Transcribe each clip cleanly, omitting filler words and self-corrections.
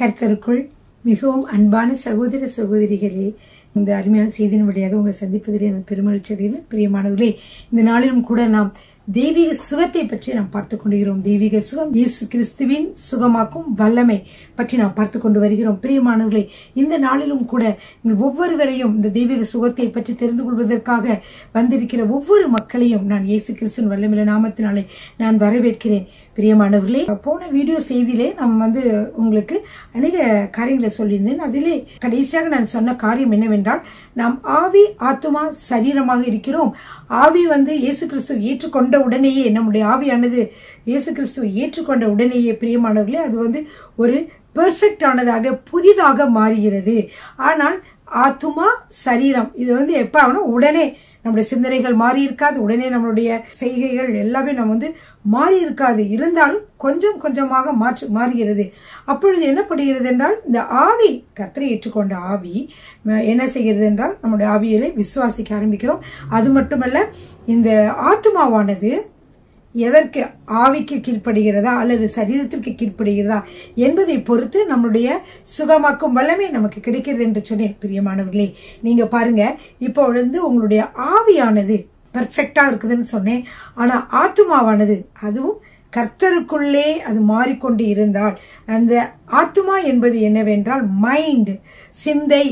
கர்த்தருக்குள் மிகவும் அன்பான சகோதர சகோதரிகளே, இந்த அருமையான செய்தியின் வழியாக உங்களை சந்திப்பதிலே நான் பெருமகிழ்ச்சி அடைகிறேன். பிரியமானவர்களே, இந்த நாளிலும் கூட நாம் தெய்வீக சுகத்தை பற்றி நாம் பார்த்துக் கொண்டிருக்கிறோம். தெய்வீக சுகம், இயேசு கிறிஸ்துவின் சுகமாக்கும் வல்லமை பற்றி நாம் பார்த்து கொண்டு வருகிறோம். பிரியமானவர்களே, இந்த நாளிலும் கூட ஒவ்வொருவரையும் இந்த தெய்வீக சுகத்தை பற்றி தெரிந்து கொள்வதற்காக வந்திருக்கிற ஒவ்வொரு மக்களையும் நான் இயேசு கிறிஸ்துவின் வல்லமையுள்ள நாமத்தினாலே நான் வரவேற்கிறேன். பிரியமானவர்களே, போன வீடியோ செய்தியிலே நாம் உங்களுக்கு அநேக காரியங்களை சொல்லியிருந்தேன். அதிலே கடைசியாக நான் சொன்ன காரியம் என்னவென்றால், நாம் ஆவி ஆத்துமா சரீரமாக இருக்கிறோம். ஆவி இயேசு கிறிஸ்துவை ஏற்றுக்கொண்ட உடனேயே, நம்முடைய ஆவியானது இயேசு கிறிஸ்துவை ஏற்றுக்கொண்ட உடனேயே பிரியமானவர்களே, அது ஒரு பெர்ஃபெக்ட் ஆனதாக புதிதாக மாறுகிறது. ஆனால் ஆத்துமா சரீரம் இது எப்ப ஆகணும்? உடனே நம்முடைய சிந்தனைகள் மாறி இருக்காது, உடனே நம்மளுடைய செய்கைகள் எல்லாமே நம்ம மாறி இருக்காது. இருந்தாலும் கொஞ்சம் கொஞ்சமாக மாறுகிறது. அப்பொழுது என்ன படுகிறது என்றால், இந்த ஆவி, கர்த்தரை ஏற்றுக்கொண்ட ஆவி என்ன செய்கிறது என்றால், நம்முடைய ஆவியலை விசுவாசிக்க ஆரம்பிக்கிறோம். அது மட்டுமல்ல, இந்த ஆத்துமாவானது எதற்கு, ஆவிக்கு கீழ்ப்படுகிறதா அல்லது சரீரத்திற்கு கீழ்ப்படுகிறதா என்பதை பொறுத்து நம்மளுடைய சுகமாக்கும் வல்லமை நமக்கு கிடைக்கிறது என்று சொன்னேன். பிரியமானவர்களே, நீங்க பாருங்க, இப்போ உங்களுடைய ஆவியானது பெர்ஃபெக்டா இருக்குதுன்னு சொன்னேன். ஆனா ஆத்துமாவானது, அதுவும் கர்த்தருக்குள்ளே அது மாறிக்கொண்டு இருந்தால், அந்த ஆத்துமா என்பது என்னவென்றால் மைண்ட், சிந்தை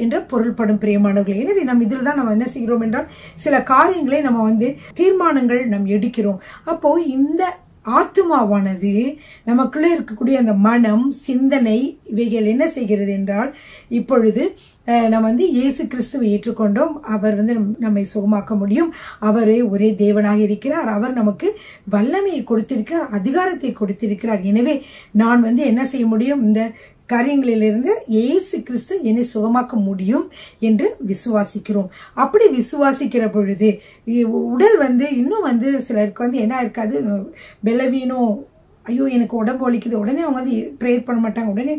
என்ற பொருள்படும். பிரியமானவர்களே, எனவே நம்ம இதில் தான் நம்ம என்ன செய்கிறோம் என்றால், சில காரியங்களை நம்ம தீர்மானங்கள் நாம் எடுக்கிறோம். அப்போ இந்த ஆத்துமாவானது நமக்குள்ளே இருக்கக்கூடிய அந்த மனம், சிந்தனை, இவைகள் என்ன செய்கிறது என்றால், இப்பொழுது நம்ம இயேசு கிறிஸ்துவை ஏற்றுக்கொண்டோம். அவர் நம்மை சுகமாக்க முடியும். அவரே ஒரே தேவனாக இருக்கிறார். அவர் நமக்கு வல்லமையை கொடுத்திருக்கிறார், அதிகாரத்தை கொடுத்திருக்கிறார். எனவே நான் என்ன செய்ய முடியும்? இந்த காரியங்களிலிருந்து இயேசு கிறிஸ்து என்னை சுகமாக்க முடியும் என்று விசுவாசிக்கிறோம். அப்படி விசுவாசிக்கிற பொழுது உடல் இன்னும் சிலருக்கு என்ன இருக்காது, பலவீனம், ஐயோ எனக்கு உடம்பு வலிக்குது, உடனே அவங்க ப்ரேயர் பண்ண மாட்டாங்க. உடனே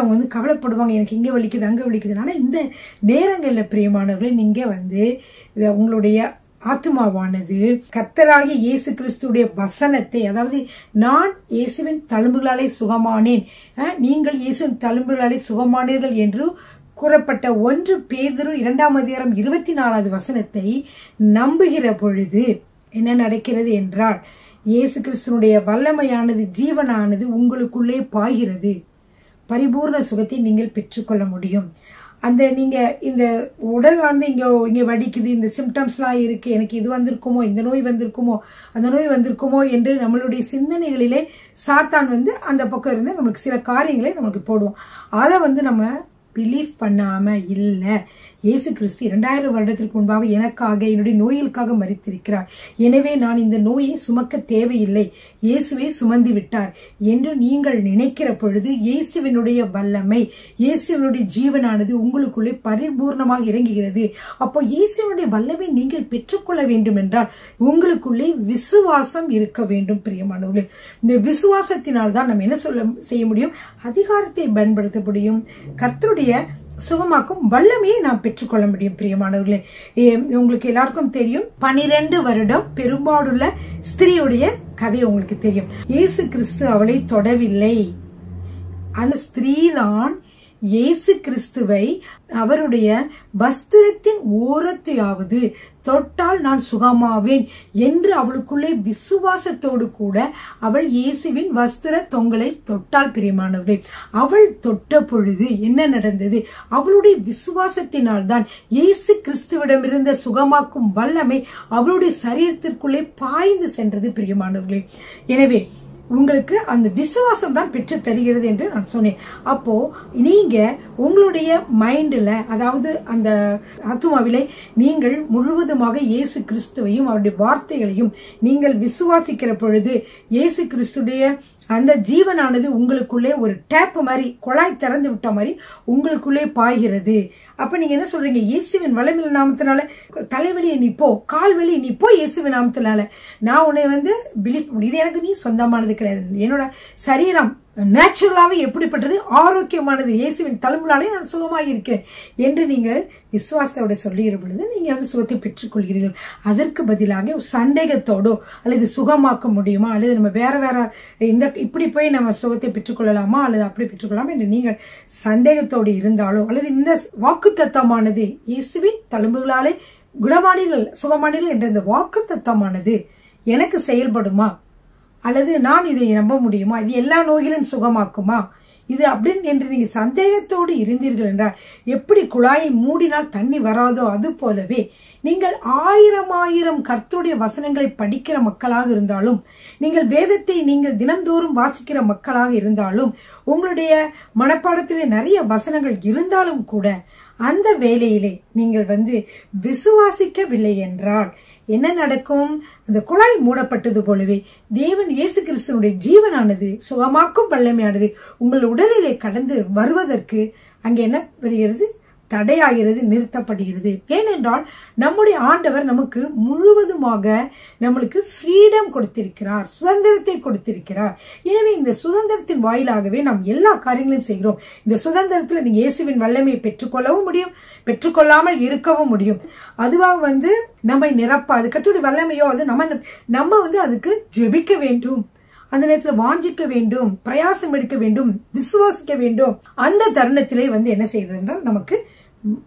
அவங்க கவலைப்படுவாங்க, எனக்கு இங்கே வலிக்குது அங்கே வலிக்குது. ஆனால் இந்த நேரங்களில் பிரியமானவர்களே, நீங்க உங்களுடைய ஆத்துமாவானது கர்த்தராகிய இயேசு கிறிஸ்துடைய வசனத்தை, அதாவது நான் இயேசுவின் தழும்புகளாலே சுகமானேன், நீங்கள் இயேசுவின் தழும்புகளாலே சுகமானீர்கள் என்று கூறப்பட்ட 1 பேதுரு 2:24 வசனத்தை நம்புகிற பொழுது என்ன நடக்கிறது என்றால், இயேசு கிறிஸ்துனுடைய வல்லமையானது, ஜீவனானது உங்களுக்குள்ளே பாய்கிறது. பரிபூர்ண சுகத்தை நீங்கள் பெற்றுக்கொள்ள முடியும். நீங்க இந்த உடல் இங்க வடிக்குது, இந்த சிம்டம்ஸ்லாம் இருக்கு, எனக்கு இது வந்திருக்குமோ, இந்த நோய் வந்திருக்குமோ, அந்த நோய் வந்திருக்குமோ என்று நம்மளுடைய சிந்தனைகளிலே சாத்தான் அந்த பக்கம் இருந்து நம்மளுக்கு சில காரியங்களை நம்மளுக்கு போடுவோம். அதை நம்ம பிலீவ் பண்ணாம, இல்ல இயேசு கிறிஸ்து 2000 வருடத்திற்கு முன்பாக எனக்காக, என்னுடைய நோய்களுக்காக மரித்திருக்கிறார், எனவே நான் இந்த நோயை சுமக்க தேவையில்லை, இயேசுவே சுமந்து விட்டார் என்று நீங்கள் நினைக்கிற பொழுது, இயேசுவினுடைய வல்லமை, இயேசுவினுடைய ஜீவனானது உங்களுக்குள்ளே பரிபூர்ணமாக இறங்குகிறது. அப்போ இயேசுவினுடைய வல்லமை நீங்கள் பெற்றுக்கொள்ள வேண்டும் என்றால் உங்களுக்குள்ளே விசுவாசம் இருக்க வேண்டும். பிரியமானவர்களே, இந்த விசுவாசத்தினால் தான் நம்ம என்ன செய்ய முடியும்? அதிகாரத்தை பயன்படுத்த முடியும். கர்த்தருடைய சுகமாக்கும் வல்லமையை நாம் பெற்றுக்கொள்ள முடியும். பிரியமானவர்களே, உங்களுக்கு எல்லாருக்கும் தெரியும், 12 வருடம் பெரும்பாடுள்ள ஸ்திரீயுடைய கதை உங்களுக்கு தெரியும். இயேசு கிறிஸ்து அவளை தொடவில்லை. அந்த ஸ்திரீதான் இயேசு கிறிஸ்துவை அவருடைய வஸ்திரத்தின் ஓரத்தையாவது தொட்டால் நான் சுகமாவேன் என்று அவளுக்குள்ளே விசுவாசத்தோடு கூட அவள் இயேசுவின் வஸ்திர தொங்கலை தொட்டால். பிரியமானவர்களே, அவள் தொட்ட பொழுது என்ன நடந்தது? அவளுடைய விசுவாசத்தினால் தான் இயேசு கிறிஸ்துவிடம் இருந்த சுகமாக்கும் வல்லமை அவளுடைய சரீரத்திற்குள்ளே பாய்ந்து சென்றது. பிரியமானவர்களே, எனவே உங்களுக்கு அந்த விசுவாசம் தான் பெற்று தருகிறது என்று நான் சொன்னேன். அப்போ நீங்க உங்களுடைய மைண்ட்ல, அதாவது அந்த ஆத்துமாவிலே நீங்கள் முழுவதுமாக இயேசு கிறிஸ்துவையும் அவருடைய வார்த்தைகளையும் நீங்கள் விசுவாசிக்கிற பொழுது, இயேசு கிறிஸ்துடைய அந்த ஜீவனானது உங்களுக்குள்ளே ஒரு டேப் மாதிரி, குழாய் திறந்து விட்ட மாதிரி உங்களுக்குள்ளே பாய்கிறது. அப்ப நீங்க என்ன சொல்றீங்க? இயேசுவின் வல்லமையுள்ள நாமத்தினால தலைவலியை நீ போ, கால் வலி நீ போ, இயேசுவின் நாமத்தினால நான் உன்னை பிலீவ் பண்ணி, இது எனக்கு நீ சொந்தமானது கிடையாது, என்னோட சரீரம் நேச்சுரலாவே எப்படிப்பட்டது, ஆரோக்கியமானது, இயேசுவின் தழும்புகளாலே நான் சுகமாக இருக்கிறேன் என்று நீங்கள் விசுவாசத்தோட சொல்லுகிற பொழுது நீங்க வந்து சுகத்தை பெற்றுக் கொள்கிறீர்கள். அதற்கு பதிலாக சந்தேகத்தோடோ அல்லது சுகமாக்க முடியுமா, அல்லது நம்ம வேற வேற இப்படி போய் நம்ம சுகத்தை பெற்றுக்கொள்ளலாமா அல்லது அப்படி பெற்றுக்கொள்ளலாமா என்று நீங்கள் சந்தேகத்தோடு இருந்தாலோ, அல்லது இந்த வாக்குத்தத்தமானது இயேசுவின் தழும்புகளாலே குணமானீர்கள் சுகமானீர்கள் என்ற இந்த வாக்குத்தத்தமானது எனக்கு செயல்படுமா, அல்லது நான் இதை நம்ப முடியுமா, இது எல்லா நோய்களையும் சுகமாக்குமா இது அப்படின்னு என்று நீங்க சந்தேகத்தோடு இருந்தீர்கள் என்றால், எப்படி குழாயை மூடினால் தண்ணி வராதோ அது போலவே நீங்கள் ஆயிரம் கர்த்தருடைய வசனங்களை படிக்கிற மக்களாக இருந்தாலும், நீங்கள் வேதத்தை நீங்கள் தினம்தோறும் வாசிக்கிற மக்களாக இருந்தாலும், உங்களுடைய மனப்பாடத்திலே நிறைய வசனங்கள் இருந்தாலும் கூட அந்த வேளையிலே நீங்கள் வந்து விசுவாசிக்கவில்லை என்றால் என்ன நடக்கும்? அந்த குழாய் மூடப்பட்டது போலவே தேவன் இயேசு கிறிஸ்துவனுடைய ஜீவனானது சுகமாக்கும் வல்லமையானது உங்கள் உடலிலே கடந்து வருவதற்கு அங்கே என்ன வருகிறது? தடையாகிறது, நிறுத்தப்படுகிறது. ஏனென்றால் நம்முடைய ஆண்டவர் நமக்கு முழுவதுமாக நம்மளுக்கு ஃப்ரீடம் கொடுத்திருக்கிறார், சுதந்திரத்தை கொடுத்திருக்கிறார். எனவே இந்த சுதந்திரத்தின் வாயிலாகவே நாம் எல்லா காரியங்களையும் செய்கிறோம். இந்த சுதந்திரத்துல நீங்க இயேசுவின் வல்லமையை பெற்றுக்கொள்ளவும் முடியும், பெற்றுக்கொள்ளாமல் இருக்கவும் முடியும். அதுவா வந்து நம்மை நிரப்பாது. கர்த்தருடைய வல்லமையோ அது நம்ம வந்து அதுக்கு ஜெபிக்க வேண்டும், அந்த நேரத்துல வாஞ்சிக்க வேண்டும், பிரயாசம் எடுக்க வேண்டும், விசுவாசிக்க வேண்டும். அந்த தருணத்திலே வந்து என்ன செய்யறது என்றால் நமக்கு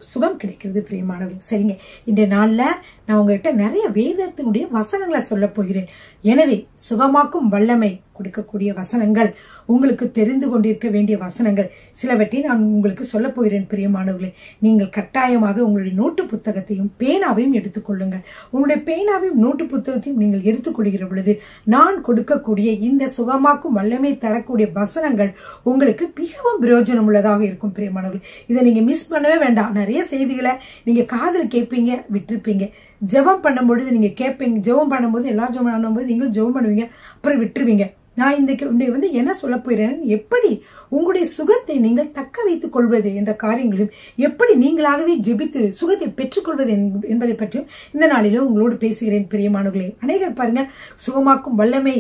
சுகம் கிடைக்கிறது. பிரியமானவர்கள், சரிங்க, இந்த நாள்ல நான் உங்ககிட்ட நிறைய வேதத்தினுடைய வசனங்களை சொல்ல போகிறேன். எனவே சுகமாக்கும் வல்லமை கொடுக்கக்கூடிய வசனங்கள், உங்களுக்கு தெரிந்து கொண்டிருக்க வேண்டிய வசனங்கள் சிலவற்றை நான் உங்களுக்கு சொல்ல போகிறேன். பிரியமானவர்களே, நீங்கள் கட்டாயமாக உங்களுடைய நோட்டு புத்தகத்தையும் பேனாவையும் எடுத்துக்கொள்ளுங்கள். உங்களுடைய பேனாவையும் நோட்டு புத்தகத்தையும் நீங்கள் எடுத்துக்கொள்கிற பொழுது நான் கொடுக்கக்கூடிய இந்த சுகமாக்கும் வல்லமை தரக்கூடிய வசனங்கள் உங்களுக்கு மிகவும் பிரயோஜனம் உள்ளதாக இருக்கும். பிரியமானவர்களே, இதை நீங்க மிஸ் பண்ணவே வேண்டாம். நிறைய செய்திகளை நீங்க காதில் கேட்பீங்க, விட்டுருப்பீங்க. ஜெபம் பண்ணும் பொழுது நீங்க கேட்பீங்க, ஜெபம் பண்ணும்போது எல்லாரும் ஜெபம் பண்ணும்போது நீங்களும் ஜெபம் பண்ணுவீங்க, அப்புறம் விட்டுருவீங்க. நான் இந்த வந்து என்ன சொல்ல போகிறேன், எப்படி உங்களுடைய சுகத்தை நீங்கள் தக்க வைத்துக் கொள்வது என்ற காரியங்களையும், எப்படி நீங்களாகவே ஜெபித்து சுகத்தை பெற்றுக்கொள்வது என்பதை பற்றியும் இந்த நாளிலும் உங்களோடு பேசுகிறேன். பிரியமானவர்களே, அநேகர் பாருங்க, சுகமாக்கும் வல்லமை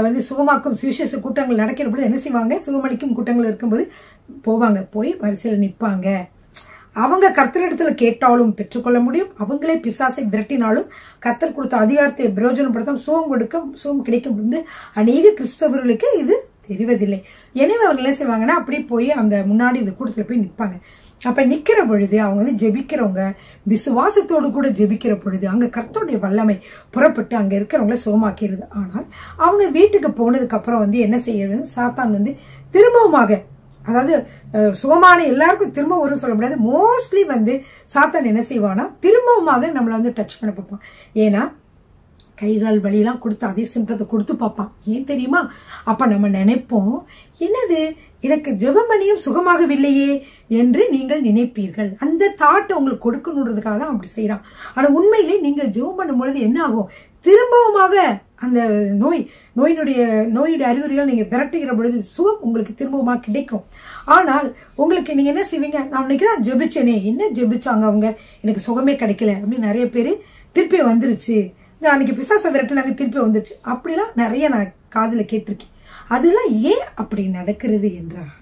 வந்து சுகமாக்கும் சுவிசேஷ கூட்டங்கள் நடக்கிற பொழுது என்ன செய்வாங்க? சுகமளிக்கும் கூட்டங்கள் இருக்கும்போது போவாங்க, போய் வரிசையில் நிற்பாங்க. அவங்க கர்த்தரிடத்துல கேட்டாலும் பெற்றுக்கொள்ள முடியும், அவங்களே பிசாசை விரட்டினாலும் கர்த்தர் கொடுத்த அதிகாரத்தை பிரயோஜனப்படுத்தாமல் சுகம் கிடைக்கும் வந்து அநேக கிறிஸ்தவர்களுக்கு இது தெரிவதில்லை. எனவே அவர்கள் என்ன செய்வாங்கன்னா, அப்படியே போய் அந்த முன்னாடி இந்த கூட்டத்துல போய் நிற்பாங்க. அப்ப நிக்கிற பொழுது அவங்க வந்து ஜெபிக்கிறவங்க விசுவாசத்தோடு கூட ஜெபிக்கிற பொழுது அங்க கர்த்தருடைய வல்லமை புறப்பட்டு அங்க இருக்கிறவங்கள சுகமாக்கிறது. ஆனால் அவங்க வீட்டுக்கு போனதுக்கு அப்புறம் வந்து என்ன செய்யறது? சாத்தான் வந்து திரும்பவுமாக, அதாவது சுகமான எல்லாருக்கும் திரும்ப வரும் சொல்ல முடியாது, மோஸ்ட்லி வந்து சாத்தான் என்ன செய்வானா திரும்பவுமாக நம்மளை வந்து டச் பண்ண பார்ப்பான். ஏன்னா கைகால் வலியெல்லாம் கொடுத்து அதே சிம்டத்தை கொடுத்து பார்ப்பான். ஏன் தெரியுமா? அப்ப நம்ம நினைப்போம், என்னது எனக்கு ஜெபம் பண்ணியும் சுகமாகவில்லையே என்று நீங்கள் நினைப்பீர்கள். அந்த தாட்டை உங்களுக்கு கொடுக்கணுன்றதுக்காக தான் அப்படி செய்யறான். ஆனா உண்மையிலே நீங்கள் ஜெபம் பண்ணும் பொழுது என்ன ஆகும்? திரும்பவுமாக அந்த நோயினுடைய அறிகுறிகள் நீங்க விரட்டுகிற பொழுது சுகம் உங்களுக்கு திரும்பவுமா கிடைக்கும். ஆனால் உங்களுக்கு நீங்க என்ன செய்வீங்க? நான் இன்னைக்குதான் ஜெபிச்சேனே, என்ன ஜெபிச்சாங்க அவங்க, எனக்கு சுகமே கிடைக்கல அப்படின்னு நிறைய பேரு திருப்பி வந்துருச்சு, அன்னைக்கு பிசாச விரட்டுனாங்க திருப்பி வந்துருச்சு, அப்படிலாம் நிறைய நான் காதுல கேட்டிருக்கேன். அதெல்லாம் ஏன் அப்படி நடக்கிறது என்றால்,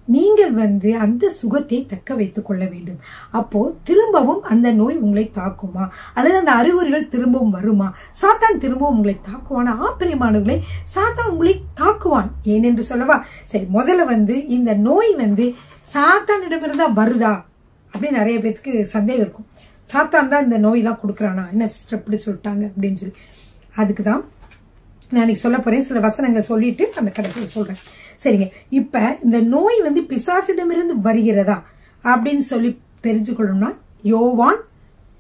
நீங்கள் வந்து அந்த சுகத்தை தக்க வைத்துக் கொள்ள வேண்டும். அப்போ திரும்பவும் அந்த நோய் உங்களை தாக்குமா, அல்லது அந்த அறிகுறிகள் திரும்பவும் வருமா? சாத்தான் திரும்பவும் உங்களை தாக்குவானா? பிரியமானவர்களே, சாத்தான் உங்களை தாக்குவான். ஏனென்று சொல்லவா? சரி, முதல்ல வந்து இந்த நோய் வந்து சாத்தானிடமிருந்தா வருதா அப்படின்னு நிறைய பேருக்கு சந்தேகம் இருக்கும். சாத்தான் தான் இந்த நோயெல்லாம் கொடுக்குறானா, என்ன சிஸ்டர் இப்படி சொல்லிட்டாங்க அப்படின்னு சொல்லி. அதுக்குதான் நான் இன்னைக்கு சொல்ல போறேன். சில வசனங்களை சொல்லிட்டு அந்த கடைசியில் சொல்றேன். சரிங்க, இப்ப இந்த நோய் வந்து பிசாசிடமிருந்து வருகிறதா அப்படின்னு சொல்லி தெரிஞ்சுக்கொள்ளணும்னா யோவான்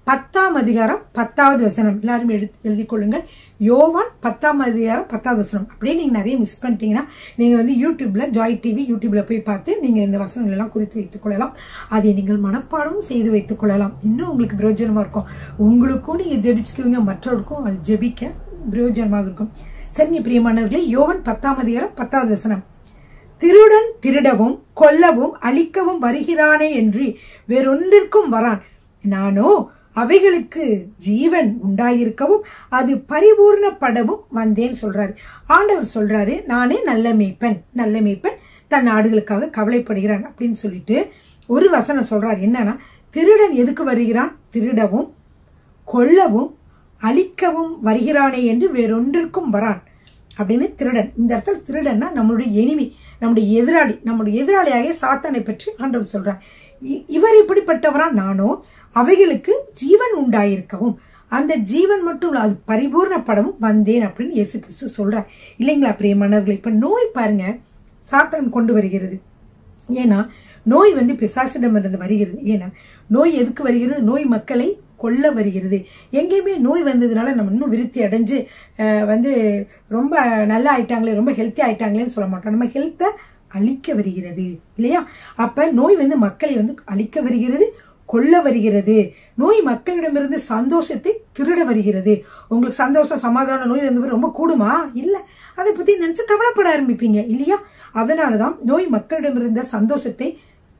10ஆம் அதிகாரம் 10வது வசனம் எல்லாரும் எழுதி கொள்ளுங்கள். யோவான் 10ஆம் அதிகாரம் 10வது வசனம். அப்படியே நீங்க நிறைய மிஸ் பண்ணிட்டீங்கன்னா நீங்க வந்து யூடியூப்ல ஜாய் டிவி யூடியூப்ல போய் பார்த்து நீங்க இந்த வசனங்கள் எல்லாம் குறித்து வைத்துக் கொள்ளலாம். அதை நீங்கள் மனப்பாடம் செய்து வைத்துக் கொள்ளலாம். இன்னும் உங்களுக்கு பிரயோஜனமா இருக்கும். உங்களுக்கும் நீங்க ஜெபிச்சுக்குவீங்க, மற்றவருக்கும் அது ஜெபிக்க பிரயோஜனமாக இருக்கும். சரிங்க பிரியமானவர்களே, யோவான் 10ஆம் அதிகாரம் 10வது வசனம். திருடன் திருடவும் கொல்லவும் அழிக்கவும் வருகிறானே என்று வேறொன்றிற்கும் வரான், நானோ அவைகளுக்கு ஜீவன் உண்டாயிருக்கவும் அது பரிபூர்ணப்படவும் வந்தேன்னு சொல்றாரு. ஆண்டவர் சொல்றாரு, நானே நல்ல மேய்ப்பன், நல்ல மேய்ப்பன் தன் ஆடுகளுக்காக கவலைப்படுகிறான் அப்படின்னு சொல்லிட்டு ஒரு வசனம் சொல்றாரு. என்னன்னா, திருடன் எதுக்கு வருகிறான்? திருடவும் கொல்லவும் அழிக்கவும் வருகிறானே என்று வேறொன்றிற்கும் வரான் அப்படின்னு. திருடன், இந்த இடத்துல திருடன்னா நம்மளுடைய எனிமி, நம்முடைய எதிராளி, நம்முடைய எதிராளியாக சாத்தானை பற்றி ஆண்டவர் சொல்றார். இவர் இப்படிப்பட்டவரா? நானோ அவைகளுக்கு ஜீவன் உண்டாயிருக்கவும் அந்த ஜீவன் மட்டும் அது பரிபூர்ணப்படவும் வந்தேன் அப்படின்னு இயேசு கிறிஸ்து சொல்றார். இல்லைங்களா பிரியமானவர்களே? இப்ப நோய் பாருங்க, சாத்தான் கொண்டு வருகிறது. ஏன்னா நோய் பிசாசிடம் இருந்து வருகிறது. ஏன்னா நோய் எதுக்கு வருகிறது? நோய் மக்களை கொல்ல வருகிறது. எங்கேயுமே நோய் வந்ததுனால நம்ம இன்னும் விருத்தி அடைஞ்சு ரொம்ப நல்லா ஆயிட்டாங்களே, ரொம்ப ஹெல்த்தி ஆயிட்டாங்களேன்னு சொல்ல மாட்டோம். நம்ம ஹெல்த்தை அழிக்க வருகிறது இல்லையா? அப்ப நோய் மக்களை அழிக்க வருகிறது, கொல்ல வருகிறது. நோய் மக்களிடமிருந்து சந்தோஷத்தை திருட வருகிறது. உங்களுக்கு சந்தோஷம், சமாதான நோய் ரொம்ப கூடுமா? இல்ல. அதை பத்தி நினைச்சு கவலைப்பட ஆரம்பிப்பீங்க இல்லையா? அதனாலதான் நோய் மக்களிடமிருந்த சந்தோஷத்தை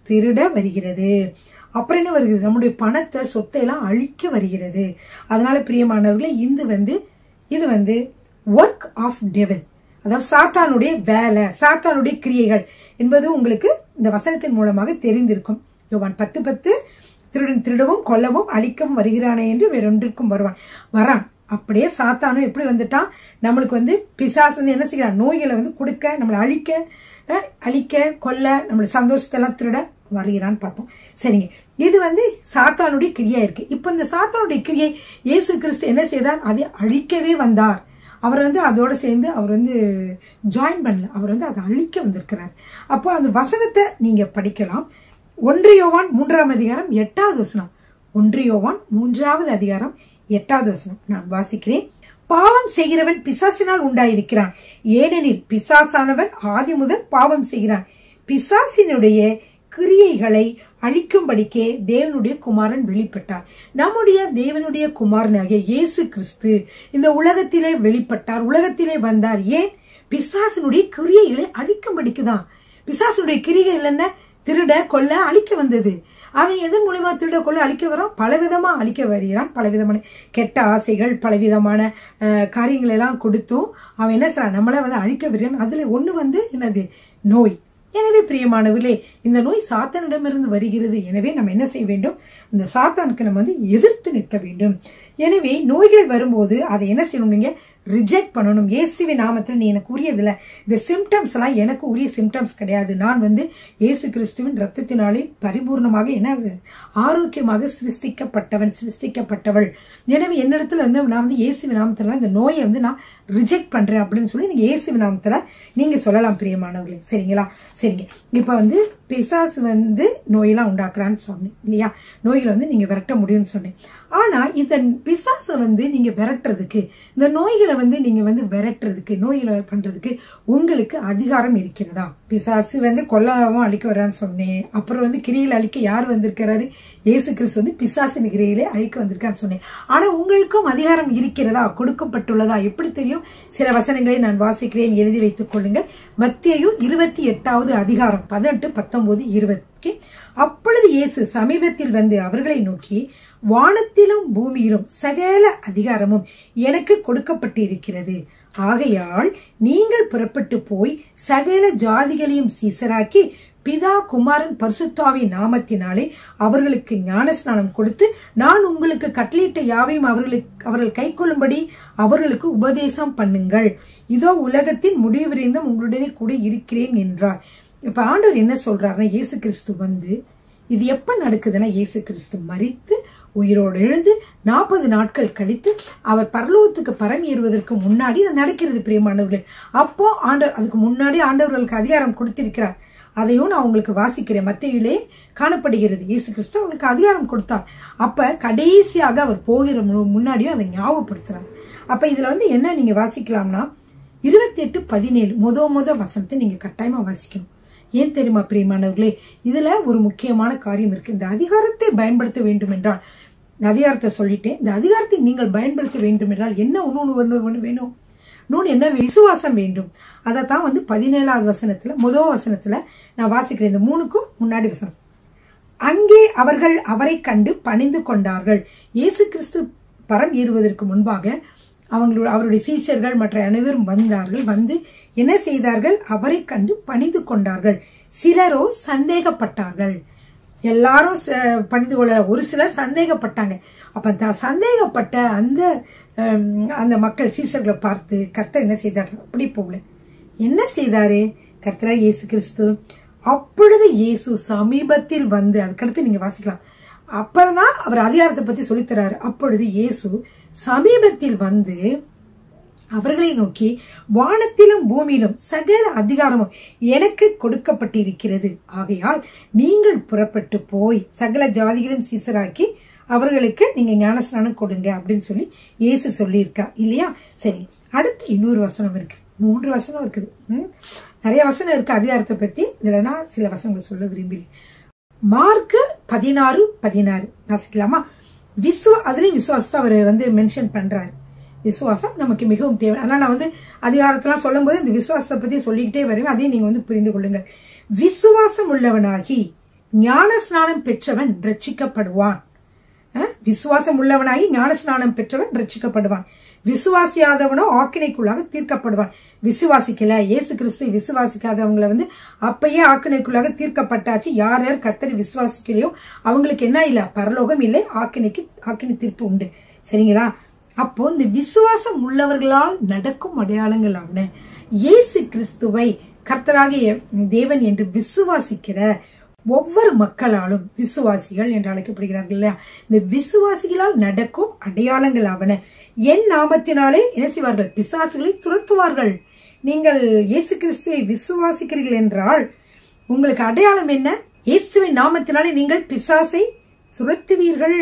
திருட வருகிறது. அப்புறம் என்ன வருகிறது? நம்முடைய பணத்தை, சொத்தை எல்லாம் அழிக்க வருகிறது. அதனால பிரியமானவர்களே, இது ஒர்க் ஆஃப் டெவில், அதாவது சாத்தானுடைய வேலை, சாத்தானுடைய கிரியைகள் என்பது உங்களுக்கு இந்த வசனத்தின் மூலமாக தெரிந்திருக்கும். யோவான் 10:10, திருடன் திருடவும் கொல்லவும் அழிக்கவும் வருகிறானே என்று வேறொன்றிற்கும் வரான். அப்படியே சாத்தானும் எப்படி வந்துட்டான்? நம்மளுக்கு பிசாசு என்ன செய்யறான்? நோய்களை கொடுக்க, நம்மளை அழிக்க கொல்ல, நம்மளுடைய சந்தோஷத்தை எல்லாம் திருட வருகிறான்னு பார்த்தோம். சரிங்க, இது சாத்தானுடைய கிரியா இருக்கு. இப்ப இந்த சாத்தானுடைய கிரியை இயேசு கிறிஸ்து என்ன செய்தார்? அதை அழிக்கவே வந்தார். அவர் அதோட சேர்ந்து அவர் ஜாயின் பண்ணல, அவர் அதை அழிக்க வந்திருக்கிறார். அப்போ அந்த வசனத்தை நீங்க படிக்கலாம். 1 யோவான் 3ஆம் அதிகாரம் 8வது வசனம். 1 யோவான் 3வது அதிகாரம் 8வது வசனம் நான் வாசிக்கிறேன். பாவம் செய்கிறவன் பிசாசினால் உண்டாயிருக்கிறான், ஏனெனில் பிசாசானவன் ஆதி முதல் பாவம் செய்கிறான். பிசாசினுடைய கிரியைகளை அழிக்கும்படிக்கே தேவனுடைய குமாரன் வெளிப்பட்டார். நம்முடைய தேவனுடைய குமாரனாகிய இயேசு கிறிஸ்து இந்த உலகத்திலே வெளிப்பட்டார், உலகத்திலே வந்தார். ஏன்? பிசாசினுடைய கிரியைகளை அழிக்கும்படிக்குதான். பிசாசினுடைய கிரியைகள் என்ன? திருட கொல்ல அழிக்க வந்தது. அவன் எதன் மூலமா திருட கொல்ல அழிக்க வரான்? பலவிதமா அழிக்க வருகிறான். பலவிதமான கெட்ட ஆசைகள், பலவிதமான காரியங்கள் எல்லாம் கொடுத்தும் அவன் என்ன செய்றான்? நம்மள அழிக்க வருகிறான். அதுல ஒண்ணு என்னது? நோய். எனவே பிரியமானவர்களே, இந்த நோய் சாத்தானிடமிருந்து வருகிறது. எனவே நம்ம என்ன செய்ய வேண்டும்? இந்த சாத்தானுக்கு நம்ம எதிர்த்து நிற்க வேண்டும். எனவே நோய்கள் வரும்போது அதை என்ன செய்யணும்? நீங்க ரிஜெக்ட் பண்ணணும். இயேசுவின் நாமத்தில், நீ எனக்கு உரியதில்ல, இந்த சிம்டம்ஸ் எல்லாம் எனக்கு உரிய சிம்டம்ஸ் கிடையாது. நான் இயேசு கிறிஸ்துவின் ரத்தத்தினாலே பரிபூர்ணமாக என்ன ஆரோக்கியமாக சிருஷ்டிக்கப்பட்டவள். எனவே என்னிடத்துல நான் இயேசுவின் நாமத்துல இந்த நோயை நான் ரிஜெக்ட் பண்றேன் அப்படின்னு சொல்லி நீங்க இயேசுவின் நாமத்துல நீங்க சொல்லலாம் பிரியமானவர்களே. சரிங்களா? சரிங்க. இப்ப பிசாசு நோயெல்லாம் உண்டாக்குறான்னு சொன்னேன் இல்லையா? நோய்களை நீங்க விரட்ட முடியும்னு சொன்னேன். ஆனா இந்த பிசாசை நீங்க விரட்டுறதுக்கு, இந்த நோய்களை நீங்க விரட்டுறதுக்கு, நோய்களை பண்றதுக்கு உங்களுக்கு அதிகாரம் இருக்கிறதா? பிசாசு கொல்லவும் அழிக்க வரான்னு சொன்னேன். அப்புறம் கிரியில அழிக்க யார் வந்திருக்கிறாரு? இயேசு கிறிஸ்து பிசாசின் கிரியிலே அழிக்க வந்திருக்கான்னு சொன்னேன். ஆனா உங்களுக்கும் அதிகாரம் இருக்கிறதா? கொடுக்கப்பட்டுள்ளதா? எப்படி தெரியும்? சில வசனங்களை நான் வாசிக்கிறேன், எழுதி வைத்துக் கொள்ளுங்கள். மத்தேயு 28வது அதிகாரம் 18, 19, 20. அப்பொழுது இயேசு சமீபத்தில் அவர்களை நோக்கி, வானத்திலும் பூமியிலும் சகல அதிகாரமும் எனக்கு கொடுக்கப்பட்டு இருக்கிறது. ஆகையால் நீங்கள் புறப்பட்டு போய் சகல ஜாதிகளையும் சீசராக்கி பிதா குமாரன் பரிசுத்தாவின் நாமத்தினாலே அவர்களுக்கு ஞானஸ்நானம் கொடுத்து, நான் உங்களுக்கு கட்டளையிட்ட யாவையும் அவர்கள் கை கொள்ளும்படி அவர்களுக்கு உபதேசம் பண்ணுங்கள். இதோ உலகத்தின் முடிவு வரைந்தும் உங்களுடனே கூட இருக்கிறேன் என்றார். இப்ப ஆண்டவர் என்ன சொல்றாருன்னா, இயேசு கிறிஸ்து இது எப்ப நடக்குதுன்னா, இயேசு கிறிஸ்து மரித்து உயிரோடு எழுந்து 40 நாட்கள் கழித்து அவர் பரலோகத்துக்கு பரமேறுவதற்கு முன்னாடி இது நடக்கிறது பிரியமானவர்களே. அப்போ அதுக்கு முன்னாடி ஆண்டவர்களுக்கு அதிகாரம் கொடுத்திருக்கிறார். அதையும் நான் உங்களுக்கு வாசிக்கிறேன். மத்தேயுவிலே காணப்படுகிறது. இயேசு கிறிஸ்து அவனுக்கு அதிகாரம் கொடுத்தார். அப்ப கடைசியாக அவர் போகிற முன்னாடியும் அதை ஞாபகப்படுத்துறார். அப்ப இதுல என்ன நீங்க வாசிக்கலாம்னா, 28:17 முத வசனத்தை நீங்க கட்டாயமா வாசிக்கணும். ஏன் தெரியுமா பிரியமானவர்களே? இதுல ஒரு முக்கியமான காரியம் இருக்கு. இந்த அதிகாரத்தை பயன்படுத்த வேண்டும் என்றால், இந்த அதிகாரத்தை சொல்லிட்டேன், இந்த அதிகாரத்தை நீங்கள் பயன்படுத்த வேண்டும் என்றால் என்ன ஒண்ணு வேணும்? என்ன? விசுவாசம் வேண்டும். அதைத்தான் 17வது வசனத்துல முதல் வசனத்துல நான் வாசிக்கிறேன். இந்த 3க்கும் முன்னாடி வசனம். அங்கே அவர்கள் அவரை கண்டு பணிந்து கொண்டார்கள். இயேசு கிறிஸ்து பரம் ஏறுவதற்கு முன்பாக அவருடைய சீஷர்கள் மற்ற அனைவரும் வந்தார்கள். வந்து என்ன செய்தார்கள்? அவரை கண்டு பணிந்து கொண்டார்கள். சிலரோ சந்தேகப்பட்டார்கள். எல்லாரும் பணிந்து கொள்ள, ஒரு சிலர் சந்தேகப்பட்டாங்க. அப்ப சந்தேகப்பட்ட அந்த மக்கள் சீஷர்களை பார்த்து கர்த்தர் என்ன செய்தார்கள்? அப்படி போகல. என்ன செய்தாரு கர்த்தர் இயேசு கிறிஸ்து? அப்பொழுது இயேசு சமீபத்தில் வந்து, அதுக்கடுத்து நீங்க வாசிக்கலாம். அப்புறம்தான் அவர் அதிகாரத்தை பத்தி சொல்லித்தராரு. அப்பொழுது இயேசு சமீபத்தில் வந்து அவர்களை நோக்கி, வானத்திலும் பூமியிலும் சகல அதிகாரமும் எனக்கு கொடுக்கப்பட்டிருக்கிறது. ஆகையால் நீங்கள் புறப்பட்டு போய் சகல ஜாதிகளையும் சீசராக்கி அவர்களுக்கு நீங்க ஞானஸ்நானம் கொடுங்க அப்படின்னு சொல்லி இயேசு சொல்லியிருக்கா இல்லையா? சரி, அடுத்து இன்னொரு வசனம் இருக்கு. 3 வசனம் இருக்குது. நிறைய வசனம் இருக்கு அதிகாரத்தை பத்தி. இதுல நான் சில வசனங்கள் சொல்ல விரும்புகிறேன். மார்க்கு 16:16 வாசிக்கலாமா? அதுலயும் விசுவாசத்தை அவர் வந்து மென்ஷன் பண்றாரு. விசுவாசம் நமக்கு மிகவும் தேவை. அதனால நான் வந்து அதிகாரத்தெல்லாம் சொல்லும் போது இந்த விசுவாசத்தை பத்தி சொல்லிக்கிட்டே வருவேன். அதையும் நீங்க வந்து புரிந்து கொள்ளுங்க. விசுவாசம் உள்ளவனாகி ஞான ஸ்நானம் பெற்றவன் ரட்சிக்கப்படுவான். விசுவாசம் உள்ளவனாகி ஞான ஸ்நானம் பெற்றவன் ரட்சிக்கப்படுவான். விசுவாசியாதவனோ ஆக்கினைக்குள்ளாக தீர்க்கப்படுவான். விசுவாசிக்கல, இயேசு கிறிஸ்து விசுவாசிக்காதவங்களை வந்து அப்பயே ஆக்கினைக்குள்ளாக தீர்க்கப்பட்டாச்சு. யார் யார் கர்த்தரை விசுவாசிக்கலையோ அவங்களுக்கு என்ன இல்ல? பரலோகம் இல்லை, ஆக்கினை தீர்ப்பு உண்டு. சரிங்களா? அப்போ இந்த விசுவாசம் உள்ளவர்களால் நடக்கும் அடையாளங்கள் ஆன இயேசு கிறிஸ்துவை கர்த்தராகிய தேவன் என்று விசுவாசிக்கிற ஒவ்வொரு மக்களாலும் விசுவாசிகள் என்று அழைக்கப்படுகிறார்கள் இல்லையா? இந்த விசுவாசிகளால் நடக்கும் அடையாளங்கள் ஆவன. என் நாமத்தினாலே என்ன செய்வார்கள்? பிசாசுகளை துரத்துவார்கள். நீங்கள் இயேசு கிறிஸ்துவை விசுவாசிக்கிறீர்கள் என்றால் உங்களுக்கு அடையாளம் என்ன? இயேசுவின் நாமத்தினாலே நீங்கள் பிசாசை துரத்துவீர்கள்.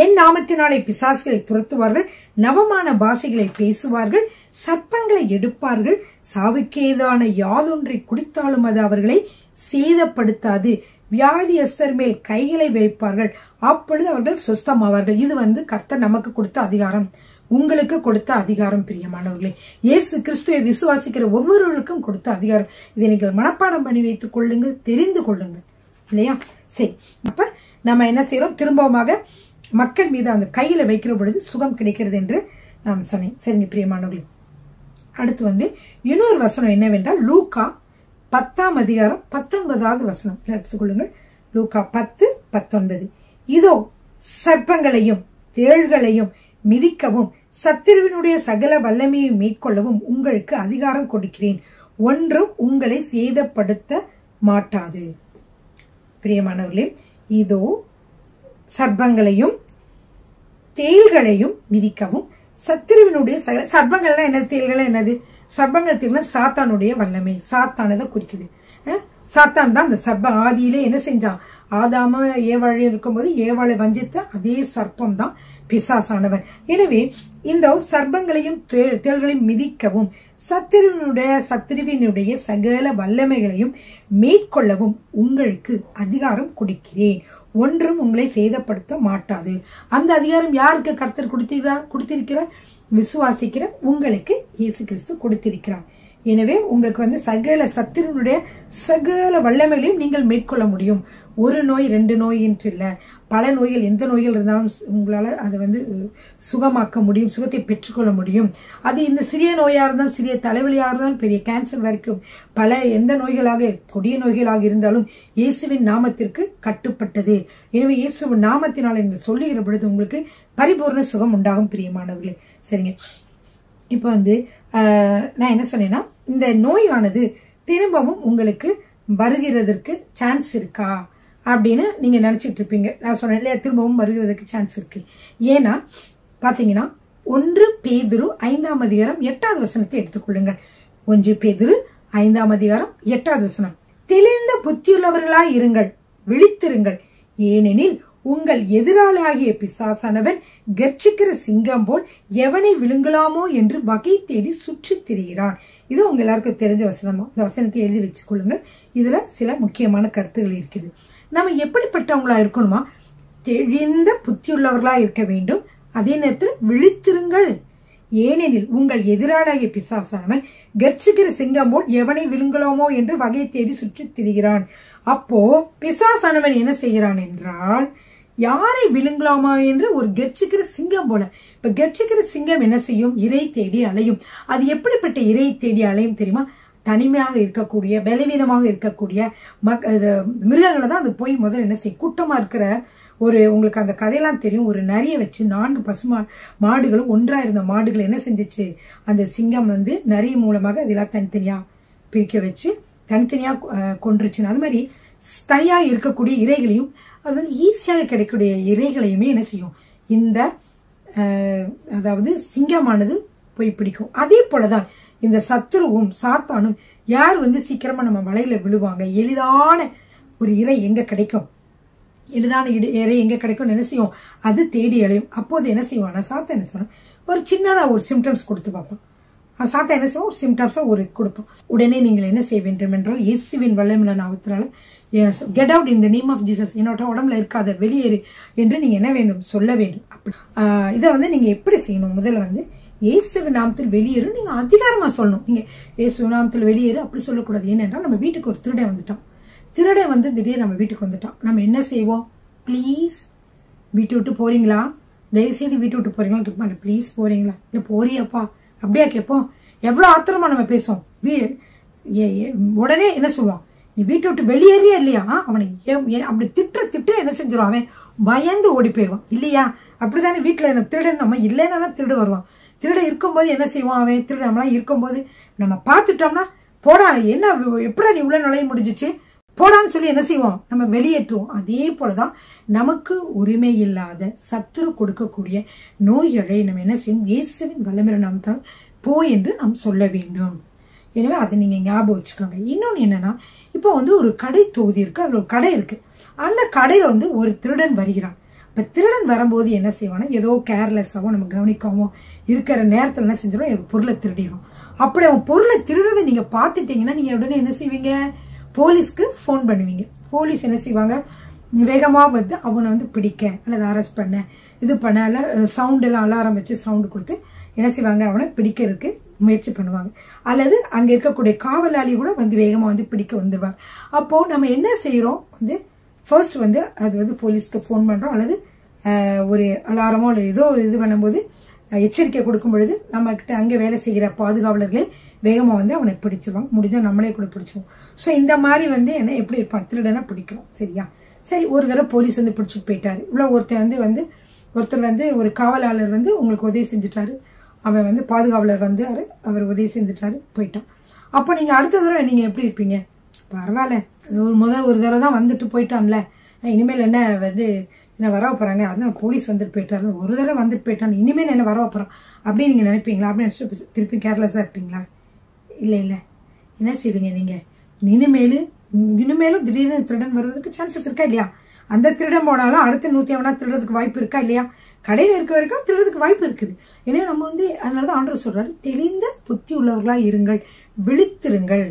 என் நாமத்தினாலே பிசாசுகளை துரத்துவார்கள், நவமான பாஷைகளை பேசுவார்கள், சர்ப்பங்களை எடுப்பார்கள், சாவுக்கேதான யாதொன்றை குடித்தாலும் அது அவர்களை சேதப்படுத்தாது, வியாதியஸ்தர் மேல் கைகளை வைப்பார்கள், அப்பொழுது அவர்கள் சுஸ்தமாவார்கள். இது வந்து கர்த்தர் நமக்கு கொடுத்த அதிகாரம், உங்களுக்கு கொடுத்த அதிகாரம். பிரியமானவர்களே, இயேசு கிறிஸ்துவை விசுவாசிக்கிற ஒவ்வொருவருக்கும் கொடுத்த அதிகாரம். இதை நீங்கள் மனப்பாடம் பண்ணி வைத்துக் கொள்ளுங்கள், தெரிந்து கொள்ளுங்கள் இல்லையா? சரி, அப்ப நம்ம என்ன செய்யறோம்? திரும்பமாக மக்கள் மீது அந்த கையில வைக்கிற பொழுது சுகம் கிடைக்கிறது என்று நாம் சொன்னேன். சரிங்க பிரியமானவர்களே, அடுத்து வந்து இன்னொரு வசனம் என்னவென்றால் லூக்கா 10:19 வசனம் எடுத்துக்கொள்ளுங்கள். லூக்கா 10:19. இதோ சர்ப்பங்களையும் தேள்களையும் மிதிக்கவும் சத்துருவினுடைய சகல வல்லமையை மேற்கொள்ளவும் உங்களுக்கு அதிகாரம் கொடுக்கிறேன், ஒன்றும் உங்களை சேதப்படுத்த மாட்டாது. பிரியமானவர்களே, இதோ சர்ப்பங்களையும் தேள்களையும் மிதிக்கவும் சத்துருவினுடைய சர்ப்பங்கள்லாம் என்னது? தேள்கள் என்னது? சர்ப்பங்கள் தேள்கள் சாத்தானுடைய வல்லமை, சாத்தானதை குறிக்குது. சாத்தான் தான் அந்த சர்ப்பம். ஆதியிலே என்ன செஞ்சான்? ஆதாம ஏவாள் இருக்கும்போது ஏவாளை வஞ்சித்த அதே சர்ப்பம் தான் பிசாசானவன். எனவே இந்த சர்ப்பங்களையும் தேள்களையும் மிதிக்கவும் சத்துருவினுடைய சகல வல்லமைகளையும் மேற்கொள்ளவும் உங்களுக்கு அதிகாரம் கொடுக்கிறேன், ஒன்றும் உங்களை சேதப்படுத்த மாட்டாது. அந்த அதிகாரம் யாருக்கு கர்த்தர் கொடுத்திருக்கிறார்? விசுவாசிக்கிற உங்களுக்கு இயேசு கிறிஸ்து கொடுத்திருக்கிறார். எனவே உங்களுக்கு வந்து சத்துருவினுடைய சகல வல்லமைகளையும் நீங்கள் மேற்கொள்ள முடியும். ஒரு நோய் 2 நோய் என்று இல்ல, பல நோய்கள், எந்த நோய்கள் இருந்தாலும் உங்களால அதை வந்து சுகமாக்க முடியும், சுகத்தை பெற்றுக்கொள்ள முடியும். அது இந்த சிறிய நோயா இருந்தாலும், சிறிய தலைவலியாக இருந்தாலும், பெரிய கேன்சர் வரைக்கும் பல எந்த நோய்களாக, கொடிய நோய்களாக இருந்தாலும் இயேசுவின் நாமத்திற்கு கட்டுப்பட்டது. எனவே இயேசுவின் நாமத்தினால் என்று சொல்லுகிற பொழுது உங்களுக்கு பரிபூர்ண சுகம் உண்டாகும். பிரியமானவர்களே, சரிங்க. இப்போ வந்து நான் என்ன சொன்னேன்னா, இந்த நோயானது திரும்பவும் உங்களுக்கு வருகிறதற்கு சான்ஸ் இருக்கா அப்படின்னு நீங்க நினைச்சிட்டு இருப்பீங்க. நான் சொன்னேன் இல்லையா, திரும்பவும் வருகிறதுக்கு சான்ஸ் இருக்கு. ஏன்னா பாத்தீங்கன்னா 1 பேதுரு 5:8 வசனத்தை எடுத்துக்கொள்ளுங்கள். 1 பேதுரு 5:8 தெளிந்த புத்தியுள்ளவர்களாய் இருங்கள், விழித்திருங்கள், ஏனெனில் உங்கள் எதிராளியாகிய பிசாசானவன் கர்ச்சிக்கிற சிங்கம் போல் எவனை விழுங்கலாமோ என்று வகை தேடி சுற்றி திரிகிறான். இது உங்க எல்லாருக்கும் தெரிஞ்ச வசனம். இந்த வசனத்தை எழுதி வச்சுக்கொள்ளுங்கள். இதுல சில முக்கியமான கருத்துகள் இருக்குது. நம்ம எப்படிப்பட்டவங்களா இருக்கணுமா? தெளிந்த புத்தியுள்ளவர்களா இருக்க வேண்டும். அதே நேரத்தில் விழித்திருங்கள். ஏனெனில் உங்கள் எதிராளியாகிய பிசாசானவன் கர்ச்சிக்கிற சிங்கம் போல் எவனை விழுங்கலாமோ என்று வகை தேடி சுற்றி திரிகிறான். அப்போ பிசாசானவன் என்ன செய்கிறான் என்றால், யாரை விழுங்கலாமா என்று ஒரு கர்ச்சிக்கிற சிங்கம் போல. இப்ப கர்ச்சிக்கிற சிங்கம் என்ன செய்யும்? இறை தேடி அலையும். அது எப்படிப்பட்ட இறை தேடி அலையும் தெரியுமா? தனிமையாக இருக்கக்கூடிய, பலவீனமாக இருக்கக்கூடிய மிருகங்களை தான் அது போய் முதல்ல என்ன செய்யும்? கூட்டமா இருக்கிற உங்களுக்கு அந்த கதையெல்லாம் தெரியும். ஒரு நரிய வச்சு 4 பசு மாடுகளும் ஒன்றா இருந்த மாடுகள் என்ன செஞ்சிச்சு? அந்த சிங்கம் நரி மூலமாக அதெல்லாம் தனித்தனியா பிரிக்க வச்சு தனித்தனியா கொன்றுச்சுன்னு. அது மாதிரி தனியா இருக்கக்கூடிய இறைகளையும், அது ஈஸியாக கிடைக்கக்கூடிய இறைகளையுமே என்ன செய்யும்? இந்த அதாவது சிங்கமானது போய் பிடிக்கும். அதே போலதான் இந்த சத்துருவும் சாத்தானும் யார் சீக்கிரமா நம்ம வலையில விழுவாங்க, எளிதான ஒரு இறை எங்க கிடைக்கும், எளிதான இறை எங்க கிடைக்கும் என்ன செய்யும்? அது தேடி அலையும். அப்போது என்ன செய்வானா சாத்தா என்ன செய்வானா? ஒரு சின்னதா ஒரு சிம்டம்ஸ் கொடுத்து பார்ப்போம். சாத்தா என்ன செய்வோம்? ஒரு சிம்டம்ஸா கொடுப்போம். உடனே நீங்கள் என்ன செய்ய வேண்டும் என்றால், இயேசுவின் வல்லமையுள்ள நாமத்தினால get out in the name of Jesus, என்னோட உடம்புல இருக்காத வெளியேறு என்று நீங்க என்ன வேண்டும்? சொல்ல வேண்டும். இதை நீங்க எப்படி செய்யணும்? முதல்ல இயேசுவின் நாமத்தில் வெளியேறு நீங்க அதிகாரமா சொல்லணும். நீங்க இயேசுவின் நாமத்தில் வெளியேறு அப்படி சொல்லக்கூடாது. ஏனென்றால் நம்ம வீட்டுக்கு ஒரு திருடன் வந்துட்டான். திருடன் திடீர்னு நம்ம வீட்டுக்கு வந்துட்டான். நம்ம என்ன செய்வோம்? ப்ளீஸ் வீட்டு விட்டு போறீங்களா? தயவு செய்து வீட்டு விட்டு போறீங்களா கேட்பாங்க. ப்ளீஸ் போறீங்களா? இல்ல போறியாப்பா அப்படியா கேட்போம். எவ்வளவு ஆத்திரமா நம்ம பேசுவோம். உடனே என்ன சொல்லுவான்? நீ வீட்டை விட்டு வெளியேறியா இல்லையா? அவனை அப்படி திட்ட என்ன செஞ்சிருவான்? அவன் பயந்து ஓடி போயிடுவான் இல்லையா? அப்படித்தானே வீட்டுல திருடன் நம்ம இல்லைன்னா தான் திருட வருவான். திருட இருக்கும்போது என்ன செய்வான்? அவன் திருட நம்மளாம் இருக்கும்போது நம்ம பார்த்துட்டோம்னா, போடா என்ன எப்படா நீ உள்ள நுழைய முடிஞ்சிச்சு போடான்னு சொல்லி என்ன செய்வோம்? நம்ம வெளியேற்றுவோம். அதே போலதான் நமக்கு உரிமை இல்லாத சத்துரு கொடுக்கக்கூடிய நோய்களை நம்ம என்ன செய்யணும்? இயேசுவின் வல்லமையுள்ள நாமத்தால் போ என்று நாம் சொல்ல வேண்டும். எனவே அதை நீங்க ஞாபகம் வச்சுக்கோங்க. இன்னொன்னு என்னன்னா, இப்போ ஒரு கடை தொகுதி இருக்கு, அதுல ஒரு கடை இருக்கு. அந்த கடையில ஒரு திருடன் வருகிறான். இப்ப திருடன் வரும்போது என்ன செய்வானா, ஏதோ கேர்லெஸ்ஸாவோ நம்ம கவனிக்காமோ இருக்கிற நேரத்துல என்ன செஞ்சிடும்? பொருளை திருடிடும். அப்படி அவன் பொருளை திருடுறதை நீங்க பாத்துட்டீங்கன்னா, நீங்க உடனே என்ன செய்வீங்க? போலீஸ்க்கு போன் பண்ணுவீங்க. போலீஸ் என்ன செய்வாங்க? வேகமா அவனை பிடிக்க அல்லது அரெஸ்ட் பண்ண இது பண்ண சவுண்ட் எல்லாம் அலாரம் வச்சு சவுண்ட் கொடுத்து என்ன செய்வாங்க? அவனை பிடிக்கிறதுக்கு முயற்சி பண்ணுவாங்க. அல்லது அங்க இருக்கக்கூடிய காவலாளி கூட வேகமா பிடிக்க வந்துடுவாங்க. அப்போ நம்ம என்ன செய்யறோம்? ஃபர்ஸ்ட் அது போலீஸ்க்கு போன் பண்றோம், அல்லது ஒரு அலாரமோ அல்லது ஏதோ இது பண்ணும்போது எச்சரிக்கை கொடுக்கும் பொழுது நம்ம கிட்ட அங்க வேலை செய்கிற பாதுகாவலர்களே வேகமா அவனை பிடிச்சிருவாங்க. முடிஞ்சா நம்மளே கூட பிடிச்சிருவோம். சோ இந்த மாதிரி என்ன எப்படி இருப்பான்? திருடனா பிடிக்கலாம். சரியா? சரி, ஒரு தடவை போலீஸ் பிடிச்சிட்டு போயிட்டாரு. இவ்வளவு ஒருத்தர் ஒரு காவலாளர் உங்களுக்கு உதவி செஞ்சுட்டாரு. அவன் பாதுகாவலர் அவர் உதவி செஞ்சுட்டாரு, போயிட்டான். அப்ப நீங்க அடுத்த தடவை நீங்க எப்படி இருப்பீங்க? பரவாயில்ல, ஒரு தடவை தான் வந்துட்டு போயிட்டான்ல, இனிமேல் என்ன வரவ போறாங்க, அதான் போலீஸ் போயிட்டாரு, ஒரு தடவை வந்துட்டு போயிட்டான், இனிமேல் என்ன வரவ போறான் அப்படின்னு நீங்க நினைப்பீங்களா? அப்படின்னு திருப்பி கேர்லெஸ்ஸா இருப்பீங்களா? இல்ல. என்ன செய்வீங்க நீங்க? இனிமேலும் திடீர்னு திருடன் வருவதற்கு சான்சஸ் இருக்கா இல்லையா? அந்த திருடன் போனாலும் அடுத்த 100 திருடுறதுக்கு வாய்ப்பு இருக்கா இல்லையா? கடையில இருக்க வரைக்கும் திருடுறதுக்கு வாய்ப்பு இருக்குது. ஏன்னா நம்ம அதனாலதான் ஆண்டவர் சொல்றாரு, தெளிந்த புத்தி உள்ளவர்களா இருங்கள், விழித்திருங்கள்,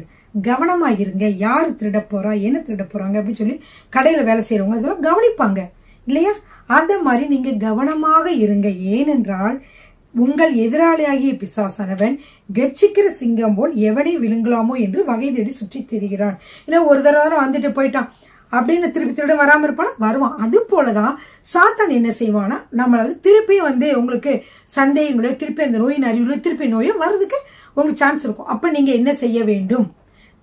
கவனமா இருங்க. யாரு திருட போறா, என்ன திருட போறாங்க அப்படின்னு சொல்லி கடையில வேலை செய்யறவங்க இதெல்லாம் கவனிப்பாங்க இல்லையா? அந்த மாதிரி நீங்க கவனமாக இருங்க. ஏனென்றால் உங்கள் எதிராளியாகிய பிசாசானவன் கர்ச்சிக்கிற சிங்கம் போல் எவனை விழுங்கலாமோ என்று வகை தேடி சுற்றி திரிகிறான். ஏன்னா ஒரு தடவை வந்துட்டு போயிட்டான் அப்படின்னு திருப்பி திருட வராம இருப்பானா? வருவான். அது போலதான் சாத்தான் என்ன செய்வானா, நம்மள திருப்பி உங்களுக்கு சந்தேகங்களோ திருப்பி அந்த நோயின் அறிவுகளோ திருப்பி நோயும் வர்றதுக்கு உங்களுக்கு சான்ஸ் இருக்கும். அப்ப நீங்க என்ன செய்ய வேண்டும்?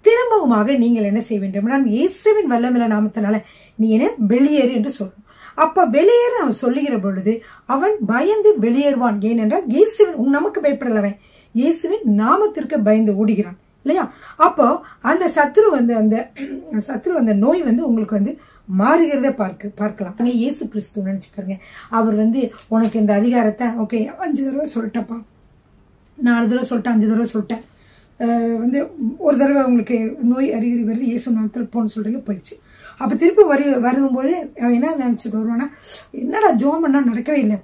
திரும்பவுமாக நீங்கள் என்ன செய்ய வேண்டும்? நான் இயேசுவின் வல்லமையுள்ள நாமத்தினால நீ என்ன வெளியேறு என்று சொல்லணும். அப்ப வெளியேற அவன் சொல்லுகிற பொழுது அவன் பயந்து வெளியேறுவான். ஏனென்றால் இயேசுவின் நமக்கு பயப்படலவன் இயேசுவின் நாமத்திற்கு பயந்து ஓடுகிறான் இல்லையா? அப்போ அந்த சத்ரு அந்த நோய் உங்களுக்கு மாறுகிறத பார்க்கலாம். இயேசு கிறிஸ்து நினைச்சுக்காருங்க, அவர் உனக்கு இந்த அதிகாரத்தை ஓகே 5 தடவை சொல்லிட்டப்பா, 4 தடவை சொல்லிட்டேன், 5 தடவை சொல்லிட்டேன், ஒரு தடவை உங்களுக்கு நோய் அறிகுறி வருது, இயேசு நாமத்தில் போன்னு சொல்றீங்க, போயிடுச்சு. அப்ப திருப்பி வரும்போது அவன் என்ன நினைச்சிட்டு வருவானா, என்னடா ஜோம் பண்ணா நடக்கவே இல்லை,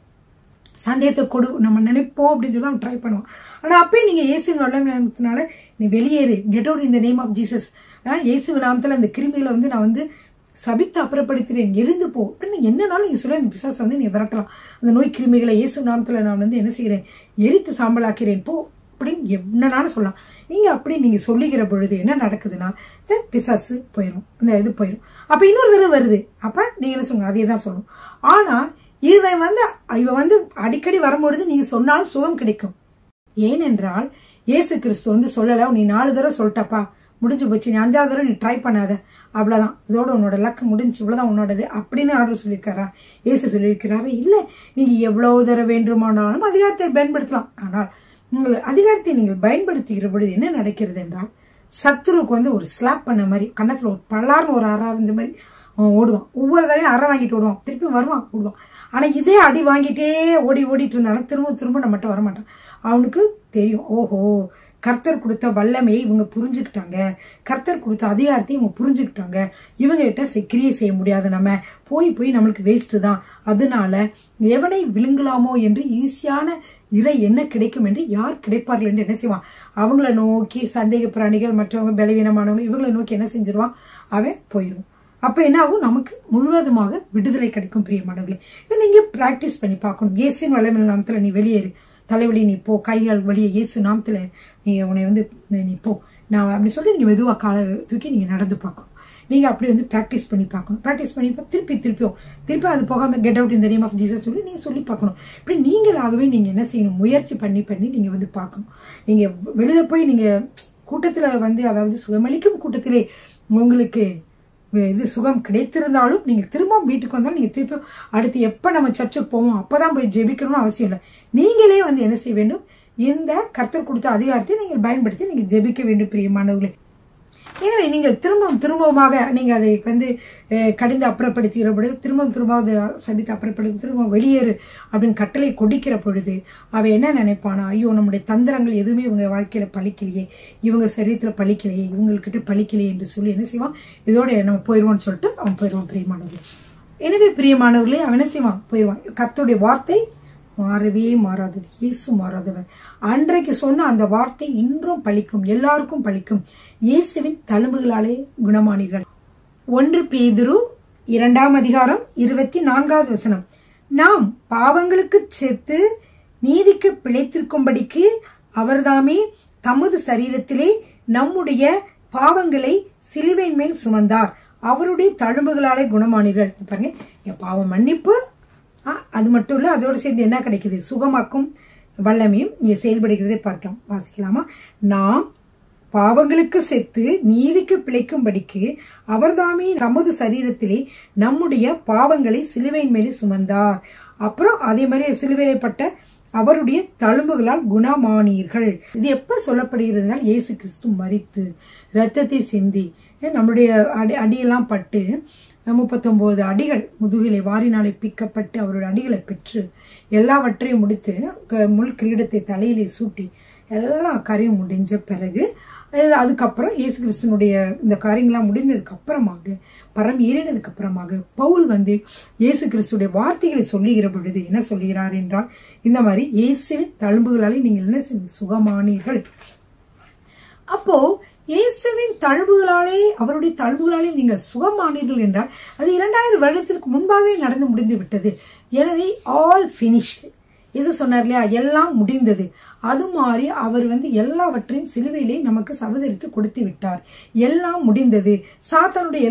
சந்தேகத்தை கொடு நம்ம நினைப்போம் அப்படின்னு சொல்லி அவன் ட்ரை பண்ணுவான். ஆனா அப்பயும் நீங்க இயேசுவின் வல்லமையினால நீ வெளியேறு, get out in the name of Jesus, இயேசுவின் நாமத்துல அந்த கிருமிகளை நான் சபித்து அப்புறப்படுத்துறேன், எழுந்து போ அப்படின்னு என்னன்னாலும் நீங்க சொல்ல அந்த பிசாசு வந்து நீ விரட்டலாம். அந்த நோய் கிருமிகளை இயேசு நாமத்துல நான் வந்து என்ன செய்கிறேன், எரித்து சாம்பலாக்கிறேன் போ அப்படின்னு என்னன்னாலும் சொல்லலாம். நீங்க அப்படி நீங்க சொல்லுகிற பொழுது என்ன நடக்குதுன்னா இந்த பிசாசு போயிடும், இந்த இது போயிடும். அப்ப இன்னொரு தடவை வருது, அப்ப நீங்க என்ன சொல்லுங்க, அதே தான் சொல்லணும். ஆனா இவ வந்து அடிக்கடி வரும்பொழுது நீங்க சொன்னாலும் சுகம் கிடைக்கும். ஏனென்றால் இயேசு கிறிஸ்து வந்து சொல்லல, நீ 4 தடவை சொல்லிட்டப்பா முடிஞ்சு போச்சு, நீ 5வது தடவை நீ ட்ரை பண்ணாத, அவ்வளவுதான், இதோட உன்னோட லக்கு முடிஞ்சு, இவ்வளவுதான் உன்னோடது அப்படின்னு ஆர்டர் சொல்லியிருக்காரா? இயேசு சொல்லியிருக்கிறாரு இல்ல, நீங்க எவ்வளவு தடவை வேண்டுமானாலும் அதிகாரத்தை பயன்படுத்தலாம். ஆனால் உங்கள் அதிகாரத்தை நீங்கள் பயன்படுத்துகிற பொழுது என்ன நடக்கிறது என்றால், சத்துருவுக்கு வந்து ஒரு ஸ்லாப் பண்ண மாதிரி கன்னத்துல ஒரு பல்லார்னு ஒரு அரைஞ்ச மாதிரி ஓடுவான். ஒவ்வொரு தடவையும் அரை வாங்கிட்டு ஓடுவான், திருப்பி வருவான் ஓடுவான். ஆனா இதே அடி வாங்கிட்டே ஓடிட்டு இருந்தாலும் திரும்ப திரும்ப நம்மகிட்ட வரமாட்டான். அவனுக்கு தெரியும், ஓஹோ கர்த்தர் கொடுத்த வல்லமையை இவங்க புரிஞ்சுக்கிட்டாங்க, கர்த்தர் கொடுத்த அதிகாரத்தை இவங்க புரிஞ்சுக்கிட்டாங்க, இவங்க கிட்ட கிரியை செய்ய முடியாது, நம்ம போய் நம்மளுக்கு வேஸ்ட் தான், அதனால எவனை விழுங்கலாமோ என்று ஈஸியான இறை என்ன கிடைக்கும் என்று யார் கிடைப்பார்கள் என்று என்ன செய்வான், அவங்கள நோக்கி சந்தேக பிராணிகள் மற்றவங்க பலவீனமானவங்க இவங்களை நோக்கி என்ன செஞ்சிருவான், அவன் போயிடும். அப்ப என்ன ஆகும், நமக்கு முழுவதுமாக விடுதலை கிடைக்கும். பிரியமானவர்களே, இதை நீங்க பிராக்டிஸ் பண்ணி பார்க்கணும். இயேசுவின் வல்லமையின் நாமத்துல நீ வெளியேறு, தலைவலி நீ போ, கைகால் வழியை இயேசு நாமத்துல நீ உன்னை வந்து நீ போ நான் அப்படி சொல்லி நீங்க மெதுவா காலை தூக்கி நீங்க நடந்து பார்க்கணும். நீங்க அப்படி வந்து பிராக்டிஸ் பண்ணி பார்க்கணும். பிராக்டிஸ் பண்ணி திருப்பி அது போகாம get out in the name of Jesus சொல்லி நீங்க சொல்லி பார்க்கணும். இப்படி நீங்களாகவே நீங்க என்ன செய்யணும், முயற்சி பண்ணி நீங்க வந்து பார்க்கணும். நீங்க வெளியில போய் நீங்க கூட்டத்துல வந்து, அதாவது சுகமளிக்கும் கூட்டத்திலே உங்களுக்கு இது சுகம் கிடைத்திருந்தாலும் நீங்க திரும்ப வீட்டுக்கு வந்தாலும் நீங்க திருப்பி அடுத்து எப்ப நம்ம சர்ச்சுக்கு போவோம் அப்பதான் போய் ஜெபிக்கணும்னு அவசியம் இல்லை. நீங்களே வந்து என்ன செய்ய வேண்டும், இந்த கர்த்தர் கொடுத்த அதிகாரத்தை நீங்கள் பயன்படுத்தி நீங்க ஜெபிக்க வேண்டும். பிரியமானவர்களே, எனவே நீங்கள் திரும்பமாக நீங்க அதை வந்து கடிந்து அப்புறப்படுத்துகிற பொழுது திரும்ப சபித்து அப்புறப்படுத்தி திரும்ப வெளியேறு அப்படின்னு கட்டளை கொடுக்கிற பொழுது அவன் என்ன நினைப்பானா, ஐயோ நம்முடைய தந்திரங்கள் எதுவுமே இவங்க வாழ்க்கையில பழிக்கலையே, இவங்க சரீரத்துல பழிக்கலையே, இவங்ககிட்ட பழிக்கலையே என்று சொல்லி என்ன செய்வான், இதோட நம்ம போயிடுவோம்னு சொல்லிட்டு அவன் போயிடுவான். பிரியமானவர்களே, எனவே பிரியமானவர்களே அவன் என்ன செய்வான், போயிடுவான். கர்த்தருடைய வார்த்தை மாறவே மாறாதது, இயேசு மாறாதவர். அன்றைக்கு சொன்ன அந்த வார்த்தை இன்றும் பலிக்கும், எல்லாருக்கும் பலிக்கும். இயேசுவின் தழும்புகளாலே குணமானீர்கள். 1 பேதுரு 2ஆம் அதிகாரம் 24வது வசனம். நாம் பாவங்களுக்கு செத்து நீதிக்கு பிழைத்திருக்கும்படிக்கு அவர்தாமே தமது சரீரத்திலே நம்முடைய பாவங்களை சிலுவையின் மேல் சுமந்தார், அவருடைய தழும்புகளாலே குணமானீர்கள். பாருங்க, பாவம் மன்னிப்பு, அது மட்டும் இல்ல, அதோடு சேர்ந்து என்ன கிடைக்குது, சுகமாக்கும் வல்லமையும் இங்க செயல்படுகிறதை பார்க்கலாம். வாசிக்கலாமா? நாம் பாவங்களுக்கு செத்து நீதிக்கு பிழைக்கும்படிக்கு அவர்தாமே தமது சரீரத்திலே நம்முடைய பாவங்களை சிலுவையின் மேலே சுமந்தார். அப்புறம் அதே மாதிரி சிலுவையில்பட்ட அவருடைய தழும்புகளால் குணமானீர்கள். இது எப்ப சொல்லப்படுகிறதுனால், இயேசு கிறிஸ்து மரித்து ரத்தத்தை சிந்தி நம்முடைய அடியெல்லாம் பட்டு 39 அடிகள் முதுகிலே வாரினாலே பிக்கப்பட்டு அவருடைய அடிகளை பெற்று எல்லாவற்றையும் முடித்து முள் கிரீடத்தை தலையிலே சூட்டி எல்லா காரியம் முடிஞ்ச பிறகு அதுக்கப்புறம் இயேசு கிறிஸ்துனுடைய இந்த காரியங்கள்லாம் முடிந்ததுக்கு அப்புறமாக பரம் ஏறினதுக்கு அப்புறமாக பவுல் வந்து இயேசு கிறிஸ்துடைய வார்த்தைகளை சொல்லுகிற பொழுது என்ன சொல்லுகிறார் என்றால், இந்த மாதிரி இயேசுவின் தழும்புகளாலே நீங்கள் என்ன சுகமானீர்கள். அப்போ இயேசுவின் தழும்புகளாலே அவருடைய தழும்புகளாலே நீங்கள் சுகமானீர்கள் என்றால் அது 2000 வருடத்திற்கு முன்பாகவே நடந்து முடிந்து விட்டது. எனவே ஆல் பினிஷ்டு. இயேசு சொன்னார் இல்லையா, எல்லாம் முடிந்தது. அது மாதிரி அவர் வந்து எல்லாவற்றையும் சிலுவையிலே நமக்கு சவதரித்து கொடுத்து விட்டார். எல்லாம் முடிந்தது. சாத்தானுடைய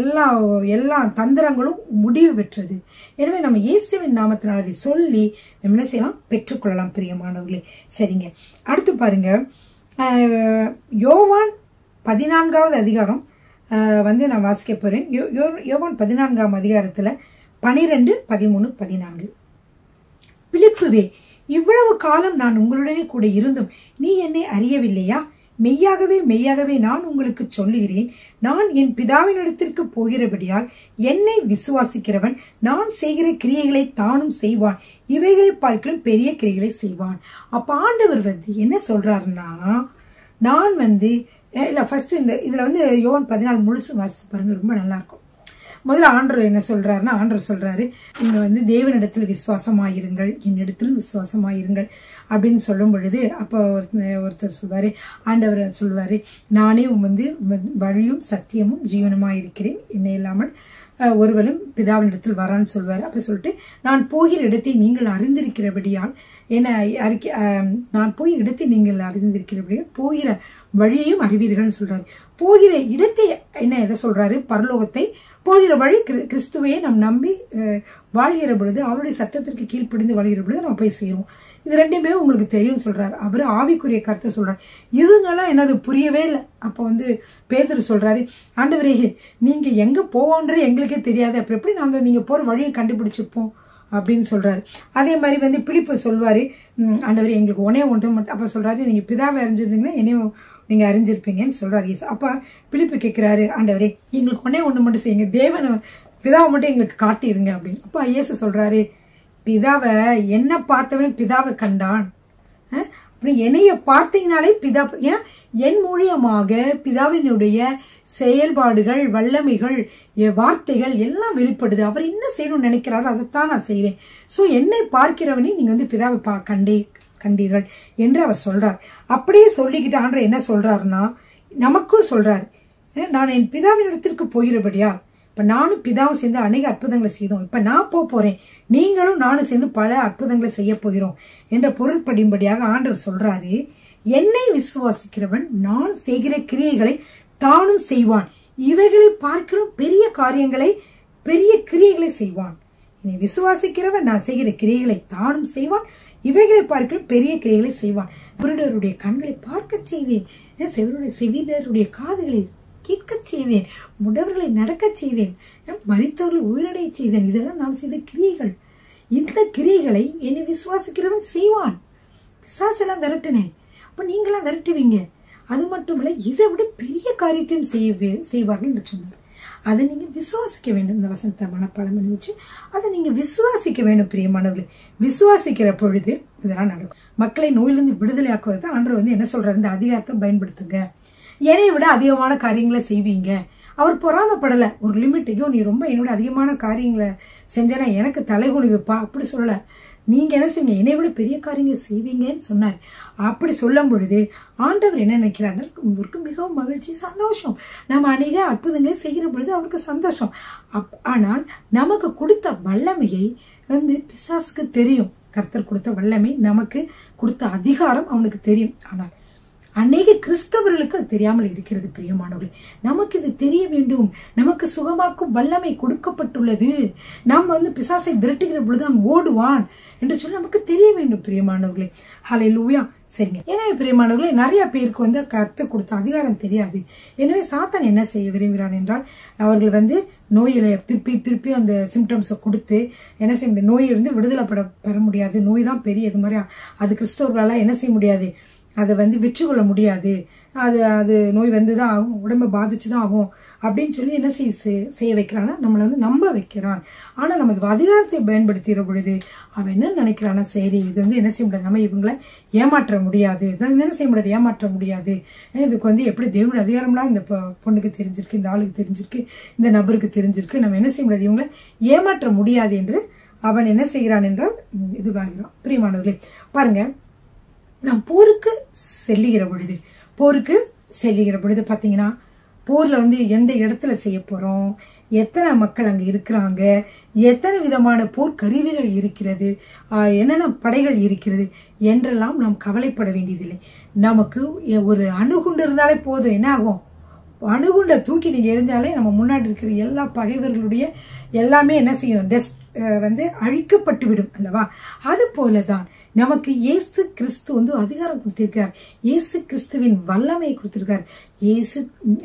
எல்லா தந்திரங்களும் முடிவு பெற்றது. எனவே நம்ம இயேசுவின் நாமத்தினால் அதை சொல்லி நம்ம என்ன செய்யலாம், பெற்றுக்கொள்ளலாம். பிரியமானவர்களே, சரிங்க, அடுத்து பாருங்க, யோவான் 14வது அதிகாரம் வந்து நான் வாசிக்க போறேன். யோவான் 14ஆம் அதிகாரத்துல 12, 13, 14. பிலிப்புவே, இவ்வளவு காலம் நான் உங்களுடனே கூட இருந்தும் நீ என்னை அறியவில்லையா? மெய்யாகவே மெய்யாகவே நான் உங்களுக்கு சொல்லுகிறேன், நான் என் பிதாவினிடத்திற்கு போகிறபடியால் என்னை விசுவாசிக்கிறவன் நான் செய்கிற கிரியைகளை தானும் செய்வான், இவைகளை பார்க்கலும் பெரிய கிரியைகளை செய்வான். அப்ப ஆண்டவர் வந்து என்ன சொல்றாருன்னா, நான் வந்து இல்ல ஃபர்ஸ்ட் இதுல வந்து யோவான் 14 முழுசு வாசித்து பாருங்க, ரொம்ப நல்லா இருக்கும். முதல்ல ஆண்டவர் என்ன சொல்றாருன்னா, ஆண்டவர் சொல்றாரு, நீங்க வந்து தேவனிடத்தில் விசுவாசமாயிருங்கள், என்னிடத்திலும் விசுவாசமாயிருங்கள் அப்படின்னு சொல்லும் பொழுது அப்ப ஒருத்தர் சொல்வாரு, ஆண்டவர் சொல்வாரு, நானே வந்து வழியும் சத்தியமும் ஜீவனுமா இருக்கிறேன், என்னை இல்லாமல் ஒருவரும் பிதாவினிடத்தில் வரான்னு சொல்வாரு. அப்படி சொல்லிட்டு நான் போகிற இடத்தை நீங்கள் அறிந்திருக்கிறபடியால் என்ன நான் போகிற இடத்தை நீங்கள் அறிந்திருக்கிறபடியால் போகிற வழியையும் அறிவீர்கள்னு சொல்றாரு. போகிற இடத்தை என்ன எதை சொல்றாரு? பரலோகத்தை. போகிற வழி கிறிஸ்துவையே நாம் நம்பி வாழ்கிற பொழுது, அவருடைய சத்தத்திற்கு கீழ்ப்படிந்து வாழ்கிற பொழுது நம்ம போய் சேருவோம். இது ரெண்டுமே உங்களுக்கு தெரியும் சொல்றாரு. அவரு ஆவிக்குரிய கருத்தை சொல்றாரு. இதுங்கெல்லாம் என்னது புரியவே இல்லை. அப்ப பேதுரு சொல்றாரு, ஆண்டவரே நீங்க எங்க போவோன்ற எங்களுக்கே தெரியாது, அப்புறம் எப்படி நாங்க நீங்க போற வழியை கண்டுபிடிச்சிருப்போம் அப்படின்னு சொல்றாரு. அதே மாதிரி பிலிப்பு சொல்வாரு, ஆண்டவரே எங்களுக்கு ஒன்று மட்டும். அப்ப சொல்றாரு, நீங்க பிதாவை அறிஞ்சிருந்தீங்கன்னா என்னையும் நீங்க அறிஞ்சிருப்பீங்கன்னு சொல்றாரு. அப்ப பிலிப்பு கேட்கிறாரு, ஆண்டவரே எங்களுக்கு ஒன்று மட்டும் செய்யுங்க, தேவனை பிதாவை மட்டும் எங்களுக்கு காட்டிருங்க அப்படின்னு. அப்ப இயேசு சொல்றாரு, பிதாவை என்ன பார்த்தவன் பிதாவை கண்டான், அப்படி என்னைய பார்த்தீங்கனாலே பிதா, ஏன்னா என் மூலியமாக பிதாவினுடைய செயல்பாடுகள், வல்லமைகள், வார்த்தைகள் எல்லாம் வெளிப்படுது. அவர் என்ன செய்யணும்னு நினைக்கிறாரோ அதைத்தான் நான் செய்யறேன். சோ என்னை பார்க்கிறவனே நீங்க பிதாவை கண்டீர்கள் என்று அவர் சொல்றார். அப்படியே சொல்லிக்கிட்டு ஆண்டவர் என்ன சொல்றாருன்னா, நமக்கும் சொல்றாரு, நான் என் பிதாவின் இடத்திற்கு போகிறபடியால் இப்ப நானும் பிதாவும் சேர்ந்து அநேக அற்புதங்களை செய்தோம், இப்ப நான் போறேன், நீங்களும் நானும் சேர்ந்து பல அற்புதங்களை செய்ய போகிறோம் என்ற பொருள்படியும்படியாக ஆண்டவர் சொல்றாரு, என்னை விசுவாசிக்கிறவன் நான் செய்கிற கிரியைகளை தானும் செய்வான், இவைகளை பார்க்கிறோம் பெரிய காரியங்களை பெரிய கிரியைகளை செய்வான். என்னை விசுவாசிக்கிறவன் நான் செய்கிற கிரியைகளை தானும் செய்வான், இவைகளை பார்க்கிறோம் பெரிய கிரியைகளை செய்வான். குருடருடைய கண்களை பார்க்க செய்வேன், செவிடருடைய காதுகளை கேட்க செய்தேன், முடவர்களை நடக்க செய்தேன், மரித்தவர்களை உயிரடைய செய்தேன். இதெல்லாம் நான் செய்த கிரியைகள். இந்த கிரியைகளை என்னை விசுவாசிக்கிறவன் செய்வான். பிசாசெல்லாம் விரட்டினேன், அப்ப நீங்களாம் விரட்டுவீங்க. அது மட்டும் இல்ல, இதை விட பெரிய காரியத்தையும் செய்வார்கள் என்று சொன்னார். அதை நீங்க விசுவாசிக்க வேண்டும். இந்த வசனத்தை மனப்பாடம் பண்ணி வச்சு அதை நீங்க விசுவாசிக்க வேண்டும். பிரியமானவர்கள், விசுவாசிக்கிற பொழுது இதெல்லாம் நடக்கும். மக்களை நோயிலிருந்து விடுதலை ஆக்குவது ஆண்டவர் என்ன சொல்றாரு? இந்த அதிகாரத்தை பயன்படுத்துங்க, என்னை விட அதிகமான காரியங்களை செய்வீங்க. அவர் பொறாமப்படல. ஒரு லிமிட், ஐயோ நீ ரொம்ப என்னோட அதிகமான காரியங்களை செஞ்சனா எனக்கு தலைகுனி வைப்பா அப்படி சொல்லல. நீங்க என்ன செய்வீங்க, என்னை விட பெரிய காரியங்களை செய்வீங்கன்னு சொன்னார். அப்படி சொல்லும் பொழுது ஆண்டவர் என்ன நினைக்கிறார்? அவருக்கு மிகவும் மகிழ்ச்சி, சந்தோஷம். நம்ம அநேக அற்புதங்களை செய்கிற பொழுது அவருக்கு சந்தோஷம். ஆனால் நமக்கு கொடுத்த வல்லமையை பிசாசுக்கு தெரியும். கர்த்தர் கொடுத்த வல்லமை, நமக்கு கொடுத்த அதிகாரம் அவனுக்கு தெரியும். ஆனால் அநேக கிறிஸ்தவர்களுக்கு அது தெரியாமல் இருக்கிறது. பிரியமானவர்கள், நமக்கு இது தெரிய வேண்டும். நமக்கு சுகமாக்கும் வல்லமை கொடுக்கப்பட்டுள்ளது. நாம் பிசாசை விரட்டுகிற பொழுது அவன் ஓடுவான் என்று சொல்லி நமக்கு தெரிய வேண்டும். பிரியமானவர்களே, ஹல்லேலூயா. சரிங்க. எனவே பிரியமானவர்களே, நிறைய பேருக்கு கர்த்தர் கொடுத்த அதிகாரம் தெரியாது. எனவே சாத்தான் என்ன செய்ய விரும்புகிறான் என்றால், அவர்கள் நோயில திருப்பி அந்த சிம்டம்ஸை கொடுத்து என்ன செய்ய முடியாது, நோயிலிருந்து விடுதலை பெற முடியாது. நோய் தான் பெரிய இது மாதிரி அது கிறிஸ்தவர்களால என்ன செய்ய முடியாது, அதை வெற்றி கொள்ள முடியாது. அது நோய் தான் ஆகும், உடம்பை பாதிச்சுதான் ஆகும் அப்படின்னு சொல்லி என்ன செய்ய வைக்கிறான்னா, நம்மளை நம்ப வைக்கிறான். ஆனா நம்ம அதிகாரத்தை பயன்படுத்துகிற பொழுது அவன் என்ன நினைக்கிறான்னா, சரி இது என்ன செய்ய முடியாது, நம்ம இவங்களை ஏமாற்ற முடியாது, என்ன செய்ய முடியாது, ஏமாற்ற முடியாது. இதுக்கு எப்படி தேவனுடைய அதிகாரம்லாம் இந்த பொண்ணுக்கு தெரிஞ்சிருக்கு, இந்த ஆளுக்கு தெரிஞ்சிருக்கு, இந்த நபருக்கு தெரிஞ்சிருக்கு, நம்ம என்ன செய்ய முடியாது, இவங்களை ஏமாற்ற முடியாது என்று அவன் என்ன செய்கிறான் என்றால் இது வாங்குகிறான். பிரியமானவர்களே, பாருங்க, நாம் போருக்கு செல்லுகிற பொழுது பாத்தீங்கன்னா, போர்ல எந்த இடத்துல செய்ய போறோம், எத்தனை மக்கள் அங்க இருக்கிறாங்க, எத்தனை விதமான போர் கருவிகள் இருக்கிறது, என்னென்ன படைகள் இருக்கிறது என்றெல்லாம் நாம் கவலைப்பட வேண்டியதில்லை. நமக்கு ஒரு அணுகுண்டு இருந்தாலே போதும். என்ன ஆகும், அணுகுண்டை தூக்கி நீங்க எரிஞ்சாலே நம்ம முன்னாடி இருக்கிற எல்லா பகைவர்களுடைய எல்லாமே என்ன செய்யும், அழிக்கப்பட்டு விடும் அல்லவா? அது போலதான் நமக்கு இயேசு கிறிஸ்து அதிகாரம் கொடுத்திருக்கார். இயேசு கிறிஸ்துவின் வல்லமையை கொடுத்திருக்கார்.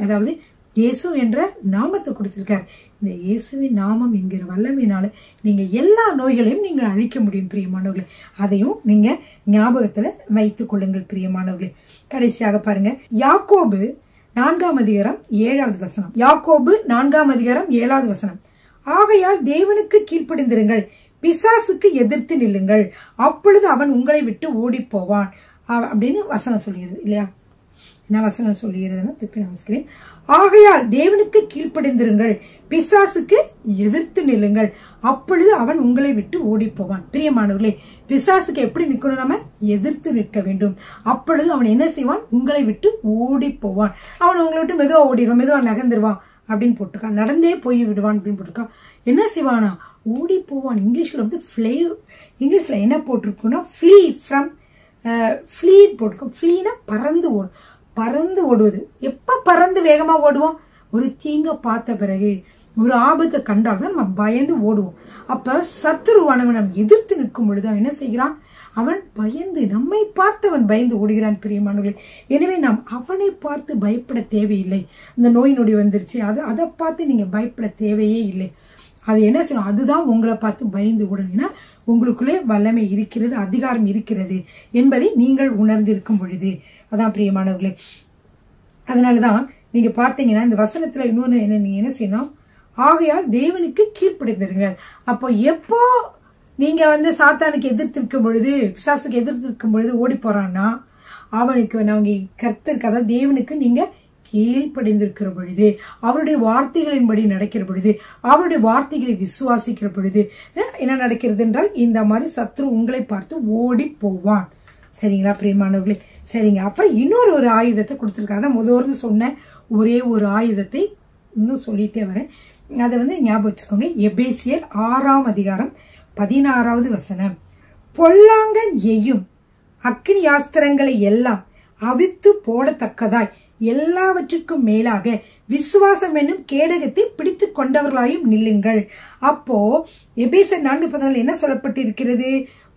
அதாவது இயேசு என்ற நாமத்தை கொடுத்திருக்கார். இந்த இயேசுவின் நாமம் என்கிற வல்லமையினால நீங்க எல்லா நோய்களையும் நீங்க அழிக்க முடியும். பிரியமானவர்களே, அதையும் நீங்க ஞாபகத்துல வைத்துக் கொள்ளுங்கள். பிரியமானவர்களே, கடைசியாக பாருங்க, யாக்கோபு 4:7 வசனம். யாக்கோபு 4:7 வசனம். ஆகையால் தேவனுக்கு கீழ்ப்படிந்திருங்கள், பிசாசுக்கு எதிர்த்து நில்லுங்கள், அப்பொழுது அவன் உங்களை விட்டு ஓடி போவான் அப்படின்னு வசனம் சொல்லுகிறது இல்லையா? என்ன வசனம் சொல்லுகிறதுன்னா திருப்பி நான் வாசிக்கிறேன். ஆகையால் தேவனுக்கு கீழ்ப்படிந்திருங்கள், பிசாசுக்கு எதிர்த்து நில்லுங்கள், அப்பொழுது அவன் உங்களை விட்டு ஓடி போவான். பிரியமானவர்களே, பிசாசுக்கு எப்படி நிக்கணும், நம்ம எதிர்த்து நிற்க வேண்டும். அப்பொழுது அவன் என்ன செய்வான், உங்களை விட்டு ஓடி போவான். அவன் உங்களை விட்டு மெதுவா ஓடிடுவான், மெதுவா நகர்ந்துருவான். அப்படின்னு போட்டிருக்கான். நடந்தே போய் விடுவான் அப்படின்னு போட்டிருக்கான். என்ன செய்வானா? ஓடி போவான். இங்கிலீஷ்ல வந்து இங்கிலீஷ்ல என்ன போட்டிருக்குன்னா ஃப்ளீ ஃப்ரம் ஃப்ளீ போட்டிருக்கோம். ஃப்ளீனா பறந்து ஓடுவது. எப்ப பறந்து வேகமா ஓடுவோம்? ஒரு தீங்க பார்த்த பிறகு, ஒரு ஆபத்தை கண்டால்தான் நம்ம பயந்து ஓடுவோம். அப்ப சத்துருவானவன் நம்ம எதிர்த்து நிற்கும் பொழுது அவன் என்ன செய்கிறான்? அவன் பயந்து, நம்மை பார்த்து அவன் பயந்து ஓடுகிறான் பிரியமானவர்களே. எனவே நாம் அவனை பார்த்து பயப்பட தேவையில்லை. இந்த நோய் நொடி வந்துருச்சு, அதை பார்த்து நீங்க பயப்பட தேவையே இல்லை. அது என்ன செய்யணும்? அதுதான் உங்களை பார்த்து பயந்து ஓடணும்னா உங்களுக்குள்ளே வல்லமை இருக்கிறது, அதிகாரம் இருக்கிறது என்பதை நீங்கள் உணர்ந்திருக்கும் பொழுது. அதான் பிரியமானவர்களே. அதனாலதான் நீங்க பாத்தீங்கன்னா இந்த வசனத்துல இன்னொன்னு என்ன, நீங்க என்ன செய்யணும்? ஆகையால் தேவனுக்கு கீழ்ப்படிந்திருங்கள். அப்போ எப்போ நீங்க வந்து சாத்தானுக்கு எதிர்த்திருக்கும் பொழுது, பிசாசுக்கு எதிர்த்திருக்கும் பொழுது ஓடி போறான்னா, அவனுக்கு நாங்க கர்த்தருக்கு, அதாவது தேவனுக்கு நீங்க கீழ்ப்படிந்திருக்கிற பொழுது, அவருடைய வார்த்தைகளின்படி நடக்கிற பொழுது, அவருடைய வார்த்தைகளை விசுவாசிக்கிற பொழுது என்ன நடக்கிறது என்றால், இந்த மாதிரி சத்ரு உங்களை பார்த்து ஓடி போவான். சரிங்களா பிரியமானவர்களே? சரிங்க. அப்புறம் இன்னொரு ஒரு ஆயுதத்தை கொடுத்துருக்காங்க. முதல்ல சொன்ன ஒரே ஒரு ஆயுதத்தை இன்னும் சொல்லிட்டே வரேன். அதை வந்து ஞாபகம் வச்சுக்கோங்க. எபேசியர் 6ஆம் அதிகாரம் 16வது வசனம். பொல்லாங்கன் எய்யும் அக்கினி யாஸ்திரங்களை எல்லாம் அவித்து போடத்தக்கதாய் எல்லாவற்றிற்கும் மேலாக விசுவாசம் என்னும் கேடகத்தை பிடித்து கொண்டவர்களாயும் நில்லுங்கள். அப்போ எபேசியர் 4:14 என்ன சொல்லப்பட்டிருக்கிறது?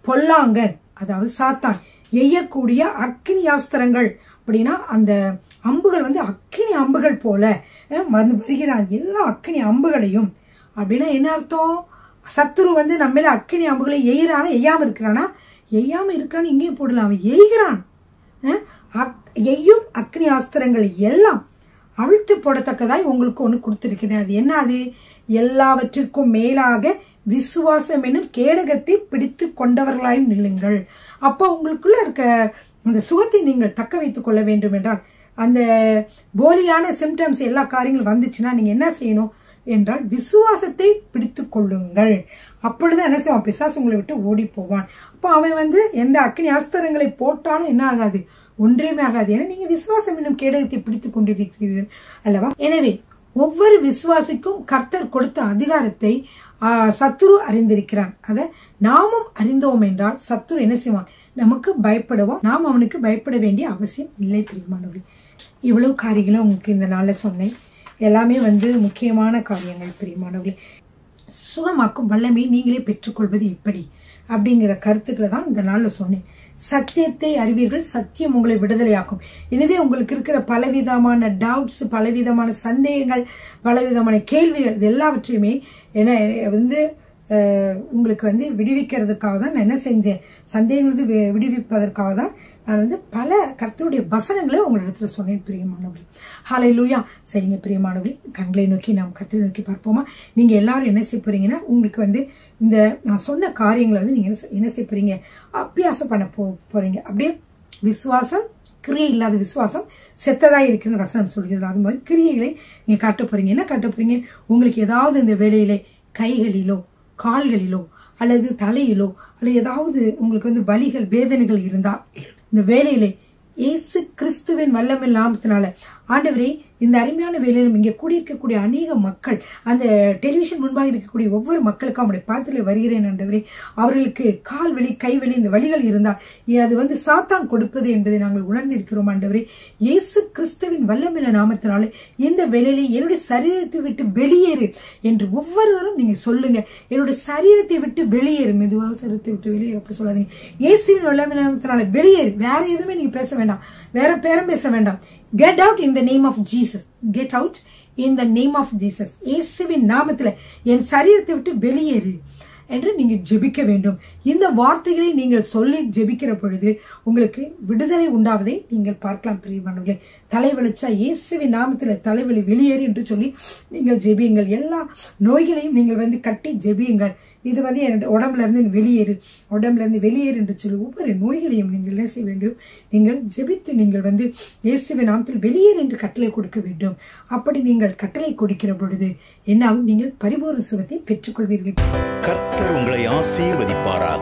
பொல்லாங்கன், அதாவது சாத்தான் எய்யக்கூடிய அக்கினி யாஸ்திரங்கள் அப்படின்னா அந்த அம்புகள் வந்து அக்கினி அம்புகள் போல வருகிறான். எல்லா அக்கினி அம்புகளையும் அப்படின்னா என்ன அர்த்தம்? சத்துரு வந்து நம்ம மேல அக்கினி அம்புகளை எய்கிறானா? எய்யாம இருக்கிறானா? எய்யாம இருக்கான்னு இங்கேயும் போடலாம். அவன் எய்கிறான். எய்யும் அக்னி ஆஸ்திரங்கள் எல்லாம் அவிழ்த்து போடத்தக்கதாய் உங்களுக்கு ஒண்ணு கொடுத்திருக்கிறேன். அது என்ன? அது எல்லாவற்றிற்கும் மேலாக விசுவாசம் என்னும் கேடகத்தை பிடித்து கொண்டவர்களாயும் நில்லுங்கள். அப்போ உங்களுக்குள்ள இருக்க அந்த சுகத்தை நீங்கள் தக்க வைத்துக் கொள்ள வேண்டும் என்றால், அந்த போலியான சிம்டம்ஸ் எல்லா காரியங்களும் வந்துச்சுன்னா நீங்க என்ன செய்யணும் என்றால் விசுவாசத்தை பிடித்து கொள்ளுங்கள். அப்பொழுது என்ன செய்வான்? பிசாசு உங்களை விட்டு ஓடி போவான். அப்போ அவன் வந்து எந்த அக்னி ஆஸ்திரங்களை போட்டாலும் என்ன ஆகாது? ஒன்றையுமே ஆகாது. ஏன்னா நீங்க விசுவாசம் என்னும் கேடகத்தை பிடித்துக் கொண்டிருக்கிறீர்கள் அல்லவா? எனவே ஒவ்வொரு விசுவாசிக்கும் கர்த்தர் கொடுத்த அதிகாரத்தை சத்துரு அறிந்திருக்கிறான். அதை நாமும் அறிந்தோம் என்றால் சத்துரு என்ன செய்வான்? நமக்கு பயப்படுவான். நாம் அவனுக்கு பயப்பட வேண்டிய அவசியம் இல்லை பிரியமானவர்களே. இவ்வளவு காரியங்களும் உங்களுக்கு இந்த நாள்ல சொன்னேன். எல்லாமே வந்து முக்கியமான காரியங்கள் பிரியமானவர்களே. சுகமாக்கும் வல்லமை நீங்களே பெற்றுக்கொள்வது எப்படி அப்படிங்கிற கருத்துக்களை தான் இந்த நாள்ல சொன்னேன். சத்தியத்தை அறிவீர்கள், சத்தியம் உங்களை விடுதலையாக்கும். எனவே உங்களுக்கு இருக்கிற பலவிதமான டவுட்ஸ், பலவிதமான சந்தேகங்கள், பலவிதமான கேள்விகள், இது எல்லாவற்றையுமே என்ன வந்து உங்களுக்கு வந்து விடுவிக்கிறதுக்காக தான் நான் என்ன செஞ்சேன்? சந்தேகங்களுக்கு விடுவிப்பதற்காக தான் நான் வந்து பல கர்த்தருடைய வசனங்களை உங்களிடத்துல சொன்னேன் பிரியமானவர்களே. ஹல்லேலூயா. சரிங்க பிரியமானவர்களே, கண்களை நோக்கி நாம் கர்த்தரை நோக்கி பார்ப்போமா? நீங்க எல்லாரும் என்ன செய்ய போறீங்கன்னா, உங்களுக்கு வந்து இந்த நான் சொன்ன காரியங்களை வந்து நீங்க என்ன செய்ய போறீங்க? அபியாசம் பண்ண போறீங்க. அப்படியே விசுவாசம், கிரியை இல்லாத விசுவாசம் செத்ததா இருக்கிற வசனம் சொல்கிறது. அது மாதிரி கிரியைகளை நீங்க காட்ட போறீங்க. என்ன காட்ட போறீங்க? உங்களுக்கு ஏதாவது இந்த வேலையிலே கைகளிலோ கால்களிலோ அல்லது தலையிலோ அல்லது ஏதாவது உங்களுக்கு வந்து வலிகள், வேதனைகள் இருந்தா இந்த வேலையிலே இயேசு கிறிஸ்துவின் வல்லமை நாமத்தினால ஆண்டவரே, இந்த அருமையான வேலையிலும் இங்கே கூடியிருக்கக்கூடிய அநேக மக்கள், அந்த டெலிவிஷன் முன்பாக இருக்கக்கூடிய ஒவ்வொரு மக்களுக்கும் அவருடைய பாத்திரத்தில் வருகிறேன் ஆண்டவரே. அவர்களுக்கு கால் வலி, கை வலி, இந்த வலிகள் இருந்தால் அது வந்து சாத்தான் கொடுப்பது என்பதை நாங்கள் உணர்ந்திருக்கிறோம் ஆண்டவரே. இயேசு கிறிஸ்துவின் வல்லமையில நாமத்தினால இந்த வேலையிலே என்னுடைய சரீரத்தை விட்டு வெளியேறு என்று ஒவ்வொருவரும் நீங்க சொல்லுங்க. என்னுடைய சரீரத்தை விட்டு வெளியேறு, மெதுவாக சரீரத்தை விட்டு வெளியேறு அப்படி சொல்லாதீங்க. இயேசுவின் வல்லமை நாமத்தினால வெளியேறு. வேற எதுவுமே நீங்க பேச வேண்டாம், வேற பேரம் பேச வேண்டாம். Get out in the name of Jesus. Get out in the name of Jesus. இயேசுவின் நாமத்துல என் சரீரத்தை விட்டு வெளியேறு என்று நீங்க ஜெபிக்க வேண்டும். இந்த வார்த்தைகளை நீங்கள் சொல்லி ஜெபிக்கிற பொழுது உங்களுக்கு விடுதலை உண்டாவதை நீங்கள் பார்க்கலாம் பிரியமானவர்களே. தலைவலிச்சா இயேசுவின் நாமத்துல தலைவலி வெளியேறு என்று சொல்லி நீங்கள் ஜெபியுங்கள். எல்லா நோய்களையும் நீங்கள் வந்து கட்டி ஜெபியுங்கள். இது வந்து என் உடம்புல இருந்து வெளியேறு, உடம்புல இருந்து வெளியேறு என்று சொல்லி ஒவ்வொரு நோய்களையும் நீங்கள் என்ன செய்ய வேண்டும்? நீங்கள் ஜெபித்து நீங்கள் வந்து இயேசுவின் நாமத்தில் வெளியேறு என்று கட்டளை கொடுக்க வேண்டும். அப்படி நீங்கள் கட்டளை கொடுக்கிற பொழுது என்ன, நீங்கள் பரிபூர்ண சுகத்தை பெற்றுக்கொள்வீர்கள். கர்த்தர் உங்களை ஆசீர்வதிப்பாராக.